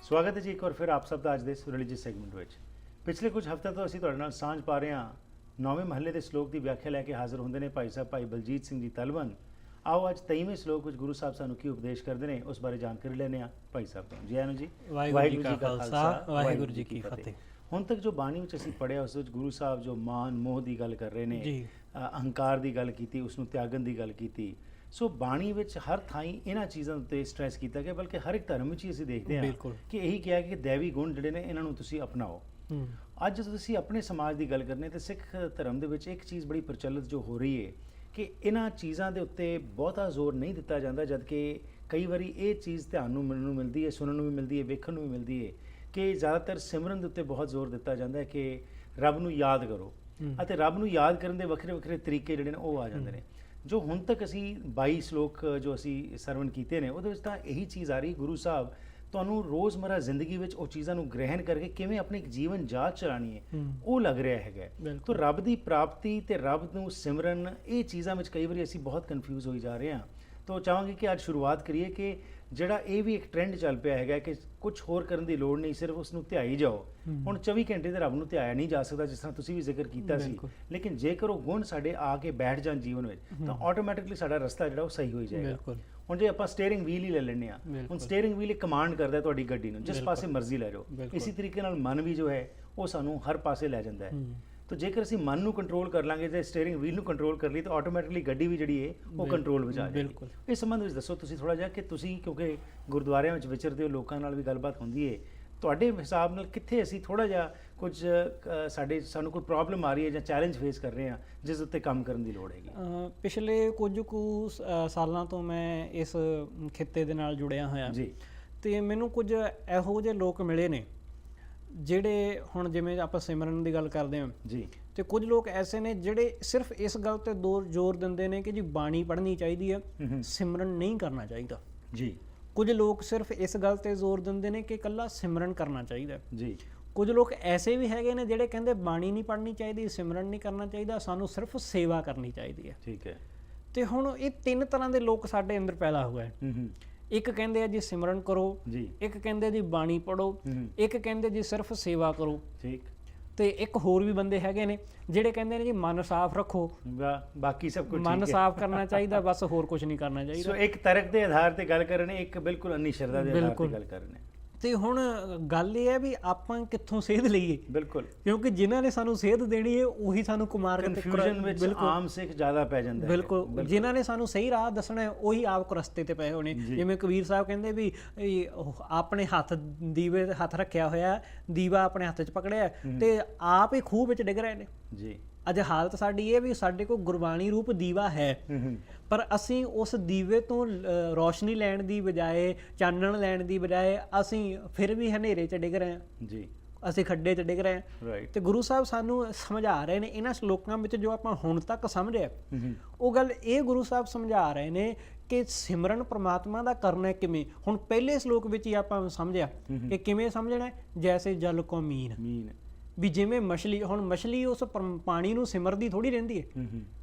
स्वागत है जी एक और फिर आप सब ਦਾ ਅੱਜ ਦੇ ਰਿਲੀਜੀਅਸ ਸੈਗਮੈਂਟ ਵਿੱਚ। ਪਿਛਲੇ ਕੁਝ ਹਫ਼ਤਿਆਂ ਤੋਂ ਅਸੀਂ ਤੁਹਾਡੇ ਨਾਲ ਸਾਂਝ ਪਾ ਰਹੇ ਹਾਂ 9ਵੇਂ ਮਹੱਲੇ ਦੇ ਸ਼ਲੋਕ ਦੀ ਵਿਆਖਿਆ ਲੈ ਕੇ ਹਾਜ਼ਰ ਹੁੰਦੇ ਨੇ ਭਾਈ ਸਾਹਿਬ ਭਾਈ ਬਲਜੀਤ ਸਿੰਘ ਜੀ ਤਲਵਨ। ਆਓ ਅੱਜ 23ਵੇਂ ਸ਼ਲੋਕ ਵਿੱਚ ਗੁਰੂ ਸਾਹਿਬ ਸਾਨੂੰ ਕੀ ਉਪਦੇਸ਼ ਕਰਦੇ ਨੇ ਉਸ ਬਾਰੇ ਜਾਣਕਾਰੀ ਲੈਣੇ ਆ ਭਾਈ ਸਾਹਿਬ ਤੋਂ। ਜੀ ਆਇਆਂ ਨੂੰ ਜੀ। ਵਾਹਿਗੁਰੂ ਜੀ ਕਾ ਖਾਲਸਾ ਵਾਹਿਗੁਰੂ ਜੀ ਕੀ ਫਤਿਹ। ਹੁਣ ਤੱਕ ਜੋ ਬਾਣੀ ਵਿੱਚ ਅਸੀਂ ਪੜ੍ਹਿਆ ਉਸ ਵਿੱਚ ਗੁਰੂ ਸਾਹਿਬ ਜੋ ਮਾਨ ਮੋਹ ਦੀ ਗੱਲ ਕਰ ਰਹੇ ਨੇ, ਅਹੰਕਾਰ ਦੀ ਗੱਲ ਕੀਤੀ, ਉਸ ਨੂੰ ਤਿਆਗਣ ਦੀ ਗੱਲ ਕੀਤੀ। ਸੋ ਬਾਣੀ ਵਿੱਚ ਹਰ ਥਾਈਂ ਇਹਨਾਂ ਚੀਜ਼ਾਂ ਉੱਤੇ ਸਟ੍ਰੈਸ ਕੀਤਾ ਗਿਆ, ਬਲਕਿ ਹਰ ਇੱਕ ਧਰਮ ਵਿੱਚ ਹੀ ਅਸੀਂ ਦੇਖਦੇ ਹਾਂ ਕਿ ਇਹੀ ਕਿਹਾ ਕਿ ਦੈਵੀ ਗੁਣ ਜਿਹੜੇ ਨੇ ਇਹਨਾਂ ਨੂੰ ਤੁਸੀਂ ਅਪਣਾਓ। ਅੱਜ ਜਦੋਂ ਅਸੀਂ ਆਪਣੇ ਸਮਾਜ ਦੀ ਗੱਲ ਕਰਨੇ ਤਾਂ ਸਿੱਖ ਧਰਮ ਦੇ ਵਿੱਚ ਇੱਕ ਚੀਜ਼ ਬੜੀ ਪ੍ਰਚਲਿਤ ਜੋ ਹੋ ਰਹੀ ਹੈ ਕਿ ਇਹਨਾਂ ਚੀਜ਼ਾਂ ਦੇ ਉੱਤੇ ਬਹੁਤਾ ਜ਼ੋਰ ਨਹੀਂ ਦਿੱਤਾ ਜਾਂਦਾ, ਜਦ ਕਿ ਕਈ ਵਾਰੀ ਇਹ ਚੀਜ਼ ਧਿਆਨ ਨੂੰ ਮੈਨੂੰ ਮਿਲਦੀ ਹੈ, ਸੁਣਨ ਨੂੰ ਵੀ ਮਿਲਦੀ ਹੈ, ਵੇਖਣ ਨੂੰ ਵੀ ਮਿਲਦੀ ਹੈ ਕਿ ਜ਼ਿਆਦਾਤਰ ਸਿਮਰਨ ਦੇ ਉੱਤੇ ਬਹੁਤ ਜ਼ੋਰ ਦਿੱਤਾ ਜਾਂਦਾ ਹੈ ਕਿ ਰੱਬ ਨੂੰ ਯਾਦ ਕਰੋ, ਅਤੇ ਰੱਬ ਨੂੰ ਯਾਦ ਕਰਨ ਦੇ ਵੱਖਰੇ ਵੱਖਰੇ ਤਰੀਕੇ ਜਿਹੜੇ ਨੇ ਉਹ ਆ ਜਾਂਦੇ ਨੇ। ਜੋ ਹੁਣ ਤੱਕ ਅਸੀਂ 22 ਸ਼ਲੋਕ ਜੋ ਅਸੀਂ ਸਰਵਣ ਕੀਤੇ ਨੇ ਉਹਦੇ ਵਿੱਚ ਤਾਂ ਇਹੀ ਚੀਜ਼ ਆ ਰਹੀ, ਗੁਰੂ ਸਾਹਿਬ ਤੁਹਾਨੂੰ ਰੋਜ਼ਮਰਾ ਜ਼ਿੰਦਗੀ ਵਿੱਚ ਉਹ ਚੀਜ਼ਾਂ ਨੂੰ ਗ੍ਰਹਿਣ ਕਰਕੇ ਕਿਵੇਂ ਆਪਣੀ ਜੀਵਨ ਜਾਂਚ ਚਲਾਉਣੀ ਹੈ ਉਹ ਲੱਗ ਰਿਹਾ ਹੈਗਾ। ਤਾਂ ਰੱਬ ਦੀ ਪ੍ਰਾਪਤੀ ਤੇ ਰੱਬ ਨੂੰ ਸਿਮਰਨ, ਇਹ ਚੀਜ਼ਾਂ ਵਿੱਚ ਕਈ ਵਾਰੀ ਅਸੀਂ ਬਹੁਤ ਕਨਫਿਊਜ਼ ਹੋਈ ਜਾ ਰਹੇ ਹਾਂ। ਤਾਂ ਚਾਹਾਂਗੇ ਕਿ ਅੱਜ ਸ਼ੁਰੂਆਤ ਕਰੀਏ ਕਿ ਜਿਹੜਾ ਇਹ ਵੀ ਇੱਕ ਟ੍ਰੈਂਡ ਚੱਲ ਪਿਆ ਹੈਗਾ ਕਿ ਕੁਝ ਹੋਰ ਕਰਨ ਦੀ ਲੋੜ ਨਹੀਂ, ਸਿਰਫ ਉਸ ਨੂੰ ਧਿਆਈ ਜਾਓ। ਹੁਣ 24 ਘੰਟੇ ਤੇ ਰੱਬ ਨੂੰ ਧਿਆਇਆ ਨਹੀਂ ਜਾ ਸਕਦਾ, ਜਿਸ ਤਰ੍ਹਾਂ ਤੁਸੀਂ ਵੀ ਜ਼ਿਕਰ ਕੀਤਾ ਸੀ, ਲੇਕਿਨ ਜੇਕਰ ਉਹ ਗੁਣ ਸਾਡੇ ਆ ਕੇ ਬੈਠ ਜਾਣ ਜੀਵਨ ਵਿੱਚ ਤਾਂ ਆਟੋਮੈਟਿਕਲੀ ਸਾਡਾ ਰਸਤਾ ਜਿਹੜਾ ਉਹ ਸਹੀ ਹੋ ਜਾਏਗਾ। ਹੁਣ ਜੇ ਆਪਾਂ ਸਟੀਅਰਿੰਗ ਵੀਲ ਹੀ ਲੈ ਲੈਂਦੇ ਹਾਂ, ਹੁਣ ਸਟੀਅਰਿੰਗ ਵੀਲ ਇੱਕ ਕਮਾਂਡ ਕਰਦਾ ਤੁਹਾਡੀ ਗੱਡੀ ਨੂੰ, ਜਿਸ ਪਾਸੇ ਮਰਜ਼ੀ ਲੈ ਜਾਓ। ਇਸੇ ਤਰੀਕੇ ਨਾਲ ਮਨ ਵੀ ਜੋ ਹੈ ਉਹ ਸਾਨੂੰ ਹਰ ਪਾਸੇ ਲੈ ਜਾਂਦਾ ਹੈ। ਤਾਂ ਜੇਕਰ ਅਸੀਂ ਮਨ ਨੂੰ ਕੰਟਰੋਲ ਕਰ ਲਾਂਗੇ ਤੇ ਸਟੀਅਰਿੰਗ ਵੀਲ ਨੂੰ ਕੰਟਰੋਲ ਕਰ ਲਈ ਤਾਂ ਆਟੋਮੈਟਿਕਲੀ ਗੱਡੀ ਵੀ ਜਿਹੜੀ ਹੈ ਉਹ ਕੰਟਰੋਲ ਵਿੱਚ ਆ ਜਾਏਗੀ। ਇਸ ਸੰਬੰਧ ਵਿੱਚ ਦੱਸੋ ਤੁਸੀਂ ਥੋੜ੍ਹਾ ਜਿਹਾ ਕਿ ਤੁਸੀਂ ਕਿਉਂਕਿ ਗੁਰਦੁਆਰਿਆਂ ਵਿੱਚ ਵਿਚਰਦੇ ਹੋ, ਲੋਕਾਂ ਨਾਲ ਵੀ ਗੱਲਬਾਤ ਹੁੰਦੀ ਹੈ, ਤੁਹਾਡੇ ਹਿਸਾਬ ਨਾਲ ਕਿੱਥੇ ਅਸੀਂ ਥੋੜ੍ਹਾ ਜਿਹਾ ਕੁਝ ਸਾਨੂੰ ਕੋਈ ਪ੍ਰੋਬਲਮ ਆ ਰਹੀ ਹੈ ਜਾਂ ਚੈਲੰਜ ਫੇਸ ਕਰ ਰਹੇ ਹਾਂ ਜਿਸ ਉੱਤੇ ਕੰਮ ਕਰਨ ਦੀ ਲੋੜ ਹੈਗੀ। ਪਿਛਲੇ ਕੁਝ ਕੁ ਸਾਲਾਂ ਤੋਂ ਮੈਂ ਇਸ ਖਿੱਤੇ ਦੇ ਨਾਲ ਜੁੜਿਆ ਹੋਇਆ ਜੀ, ਅਤੇ ਮੈਨੂੰ ਕੁਝ ਇਹੋ ਜਿਹੇ ਲੋਕ ਮਿਲੇ ਨੇ ਜਿਹੜੇ ਹੁਣ ਜਿਵੇਂ ਆਪਾਂ ਸਿਮਰਨ ਦੀ ਗੱਲ ਕਰਦੇ ਹਾਂ ਜੀ, ਤੇ ਕੁਝ ਲੋਕ ਐਸੇ ਨੇ ਜਿਹੜੇ ਸਿਰਫ ਇਸ ਗੱਲ ਤੇ ਜ਼ੋਰ ਦਿੰਦੇ ਨੇ ਕਿ ਜੀ ਬਾਣੀ ਪੜ੍ਹਨੀ ਚਾਹੀਦੀ ਹੈ, ਸਿਮਰਨ ਨਹੀਂ ਕਰਨਾ ਚਾਹੀਦਾ ਜੀ। ਕੁਝ ਲੋਕ ਸਿਰਫ ਇਸ ਗੱਲ ਤੇ ਜ਼ੋਰ ਦਿੰਦੇ ਨੇ ਕਿ ਇਕੱਲਾ ਸਿਮਰਨ ਕਰਨਾ ਚਾਹੀਦਾ ਜੀ। ਕੁਝ ਲੋਕ ਐਸੇ ਵੀ ਹੈਗੇ ਨੇ ਜਿਹੜੇ ਕਹਿੰਦੇ ਬਾਣੀ ਨਹੀਂ ਪੜ੍ਹਨੀ ਚਾਹੀਦੀ, ਸਿਮਰਨ ਨਹੀਂ ਕਰਨਾ ਚਾਹੀਦਾ, ਸਾਨੂੰ ਸਿਰਫ ਸੇਵਾ ਕਰਨੀ ਚਾਹੀਦੀ ਹੈ। ਠੀਕ ਹੈ। ਤੇ ਹੁਣ ਇਹ ਤਿੰਨ ਤਰ੍ਹਾਂ ਦੇ ਲੋਕ ਸਾਡੇ ਅੰਦਰ ਪੈਦਾ ਹੋਏ। ਇੱਕ ਕਹਿੰਦੇ ਆ ਜੀ ਸਿਮਰਨ ਕਰੋ ਜੀ, ਇੱਕ ਕਹਿੰਦੇ ਜੀ ਬਾਣੀ ਪੜ੍ਹੋ, ਇੱਕ ਕਹਿੰਦੇ ਜੀ ਸਿਰਫ ਸੇਵਾ ਕਰੋ। ਠੀਕ। ਤੇ ਇੱਕ ਹੋਰ ਵੀ ਬੰਦੇ ਹੈਗੇ ਨੇ ਜਿਹੜੇ ਕਹਿੰਦੇ ਨੇ ਜੀ ਮਨ ਸਾਫ਼ ਰੱਖੋ, ਬਾਕੀ ਸਭ ਕੁਝ ਮਨ ਸਾਫ਼ ਕਰਨਾ ਚਾਹੀਦਾ, ਬਸ ਹੋਰ ਕੁਝ ਨਹੀਂ ਕਰਨਾ ਚਾਹੀਦਾ। ਸੋ ਇੱਕ ਤਰਕ ਦੇ ਆਧਾਰ ਤੇ ਗੱਲ ਕਰ ਰਹੇ ਨੇ, ਇੱਕ ਬਿਲਕੁਲ ਅੰਨੀ ਸ਼ਰਧਾ ਦੇ ਆਧਾਰ ਤੇ ਗੱਲ ਕਰ ਰਹੇ ਨੇ। ਤੇ ਹੁਣ ਗੱਲ ਇਹ ਹੈ ਵੀ ਆਪਾਂ ਕਿੱਥੋਂ ਸੇਧ ਲਈਏ। ਬਿਲਕੁਲ, ਕਿਉਂਕਿ ਜਿਨ੍ਹਾਂ ਨੇ ਸਾਨੂੰ ਸੇਧ ਦੇਣੀ ਹੈ ਉਹੀ ਸਾਨੂੰ ਕੁਮਾਰ ਕਨਫਿਊਜ਼ਨ ਵਿੱਚ ਆਮ ਸਿੱਖ ਜ਼ਿਆਦਾ ਪੈ ਜਾਂਦਾ ਹੈ। ਬਿਲਕੁਲ, ਜਿਨ੍ਹਾਂ ਨੇ ਸਾਨੂੰ ਸਹੀ ਰਾਹ ਦੱਸਣਾ ਹੈ ਉਹੀ ਆਪ ਰਸਤੇ ਤੇ ਪਏ ਹੋਣੇ। ਜਿਵੇਂ ਕਬੀਰ ਸਾਹਿਬ ਕਹਿੰਦੇ ਵੀ ਆਪਣੇ ਹੱਥ ਦੀਵੇ ਹੱਥ ਰੱਖਿਆ ਹੋਇਆ, ਦੀਵਾ ਆਪਣੇ ਹੱਥ 'ਚ ਪਕੜਿਆ ਤੇ ਆਪ ਹੀ ਖੂਹ ਵਿੱਚ ਡਿੱਗ ਰਹੇ ਨੇ ਜੀ। ਅੱਜ ਹਾਲਤ ਸਾਡੀ ਇਹ ਵੀ ਸਾਡੇ ਕੋਲ ਗੁਰਬਾਣੀ ਰੂਪ ਦੀਵਾ ਹੈ, ਪਰ ਅਸੀਂ ਉਸ ਦੀਵੇ ਤੋਂ ਰੋਸ਼ਨੀ ਲੈਣ ਦੀ ਬਜਾਏ, ਚਾਨਣ ਲੈਣ ਦੀ ਬਜਾਏ ਅਸੀਂ ਫਿਰ ਵੀ ਹਨੇਰੇ 'ਚ ਡਿੱਗ ਰਹੇ ਹਾਂ ਜੀ, ਅਸੀਂ ਖੱਡੇ 'ਚ ਡਿੱਗ ਰਹੇ ਹਾਂ। ਤੇ ਗੁਰੂ ਸਾਹਿਬ ਸਾਨੂੰ ਸਮਝਾ ਰਹੇ ਨੇ ਇਹਨਾਂ ਸ਼ਲੋਕਾਂ ਵਿੱਚ, ਜੋ ਆਪਾਂ ਹੁਣ ਤੱਕ ਸਮਝਿਆ ਉਹ ਗੱਲ ਇਹ ਗੁਰੂ ਸਾਹਿਬ ਸਮਝਾ ਰਹੇ ਨੇ ਕਿ ਸਿਮਰਨ ਪ੍ਰਮਾਤਮਾ ਦਾ ਕਰਨਾ ਕਿਵੇਂ। ਹੁਣ ਪਹਿਲੇ ਸ਼ਲੋਕ ਵਿੱਚ ਹੀ ਆਪਾਂ ਸਮਝਿਆ ਕਿ ਕਿਵੇਂ ਸਮਝਣਾ, ਜੈਸੇ ਜਲ ਕੋ ਮੀਨ, ਵੀ ਜਿਵੇਂ ਮਛਲੀ, ਹੁਣ ਮਛਲੀ ਉਸ ਪਾਣੀ ਨੂੰ ਸਿਮਰਦੀ ਥੋੜ੍ਹੀ ਰਹਿੰਦੀ ਹੈ,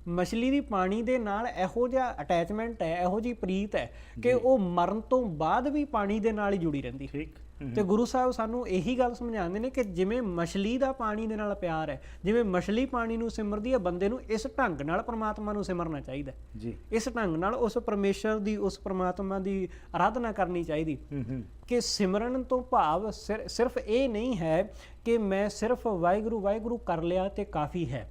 ਮਛਲੀ ਦੀ ਪਾਣੀ ਦੇ ਨਾਲ ਇਹੋ ਜਿਹਾ ਅਟੈਚਮੈਂਟ ਹੈ, ਇਹੋ ਜਿਹੀ ਪ੍ਰੀਤ ਹੈ ਕਿ ਉਹ ਮਰਨ ਤੋਂ ਬਾਅਦ ਵੀ ਪਾਣੀ ਦੇ ਨਾਲ ਹੀ ਜੁੜੀ ਰਹਿੰਦੀ। ਤੇ ਗੁਰੂ ਸਾਹਿਬ ਸਾਨੂੰ ਇਹੀ ਗੱਲ ਸਮਝਾਉਂਦੇ ਨੇ ਕਿ ਜਿਵੇਂ ਮਛਲੀ ਦਾ ਪਾਣੀ ਦੇ ਨਾਲ ਪਿਆਰ ਹੈ, ਜਿਵੇਂ ਮਛਲੀ ਪਾਣੀ ਨੂੰ ਸਿਮਰਦੀ ਹੈ, ਬੰਦੇ ਨੂੰ ਇਸ ਢੰਗ ਨਾਲ ਪਰਮਾਤਮਾ ਨੂੰ ਸਿਮਰਨਾ ਚਾਹੀਦਾ ਜੀ। ਇਸ ਢੰਗ ਨਾਲ ਉਸ ਪਰਮੇਸ਼ਰ ਦੀ, ਉਸ ਪਰਮਾਤਮਾ ਦੀ ਆਰਾਧਨਾ ਕਰਨੀ ਚਾਹੀਦੀ। ਕਿ ਸਿਮਰਨ ਤੋਂ ਭਾਵ ਸਿਰਫ ਇਹ ਨਹੀਂ ਹੈ ਕਿ ਮੈਂ ਸਿਰਫ ਵਾਹਿਗੁਰੂ ਵਾਹਿਗੁਰੂ ਕਰ ਲਿਆ ਤੇ ਕਾਫੀ ਹੈ।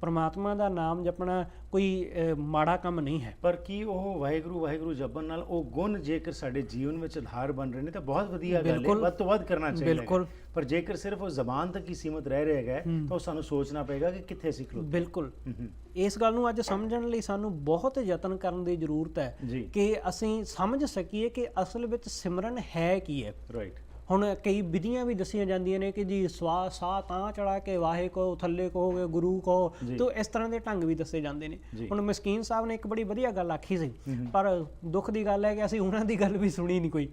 ਪਰਮਾਤਮਾ ਦਾ ਨਾਮ ਜਪਣਾ ਕੋਈ ਮਾੜਾ ਕੰਮ ਨਹੀਂ ਹੈ, ਪਰ ਕੀ ਉਹ ਵਾਹਿਗੁਰੂ ਵਾਹਿਗੁਰੂ ਜਪਣ ਨਾਲ ਉਹ ਗੁਣ ਜੇਕਰ ਸਾਡੇ ਜੀਵਨ ਵਿੱਚ ਆਧਾਰ ਬਣ ਰਹੇ ਨੇ ਤਾਂ ਬਹੁਤ ਵਧੀਆ ਗੱਲ ਹੈ, ਵੱਧ ਤੋਂ ਵੱਧ ਕਰਨਾ ਚਾਹੀਦਾ। ਪਰ ਜੇਕਰ ਸਿਰਫ ਉਹ ਜ਼ਬਾਨ ਤੱਕ ਹੀ ਸੀਮਤ ਰਹਿ ਰਿਹਾ ਹੈ ਤਾਂ ਉਹ ਸਾਨੂੰ ਸੋਚਣਾ ਪਏਗਾ ਕਿ ਕਿੱਥੇ ਅਸੀਂ ਖਲੋਤੇ। ਬਿਲਕੁਲ, ਇਸ ਗੱਲ ਨੂੰ ਅੱਜ ਸਮਝਣ ਲਈ ਸਾਨੂੰ ਬਹੁਤ ਯਤਨ ਕਰਨ ਦੀ ਜ਼ਰੂਰਤ ਹੈ ਕਿ ਅਸੀਂ ਸਮਝ ਸਕੀਏ ਕਿ ਅਸਲ ਵਿੱਚ ਸਿਮਰਨ ਹੈ ਕੀ ਹੈ। ਰਾਈਟ। ਹੁਣ ਕਈ ਵਿਧੀਆਂ ਵੀ ਦੱਸੀਆਂ ਜਾਂਦੀਆਂ ਨੇ ਕਿ ਜੀ ਸਾਹ ਤਾਂ ਚੜਾ ਕੇ ਵਾਹੇ ਕਹੋ, ਥੱਲੇ ਕਹੋਗੇ ਗੁਰੂ ਕਹੋ, ਤੇ ਇਸ ਤਰ੍ਹਾਂ ਦੇ ਢੰਗ ਵੀ ਦੱਸੇ ਜਾਂਦੇ ਨੇ। ਹੁਣ ਮਸਕੀਨ ਸਾਹਿਬ ਨੇ ਇੱਕ ਬੜੀ ਵਧੀਆ ਗੱਲ ਆਖੀ ਸੀ, ਪਰ ਦੁੱਖ ਦੀ ਗੱਲ ਹੈ ਕਿ ਅਸੀਂ ਉਹਨਾਂ ਦੀ ਗੱਲ ਵੀ ਸੁਣੀ ਨਹੀਂ ਕੋਈ,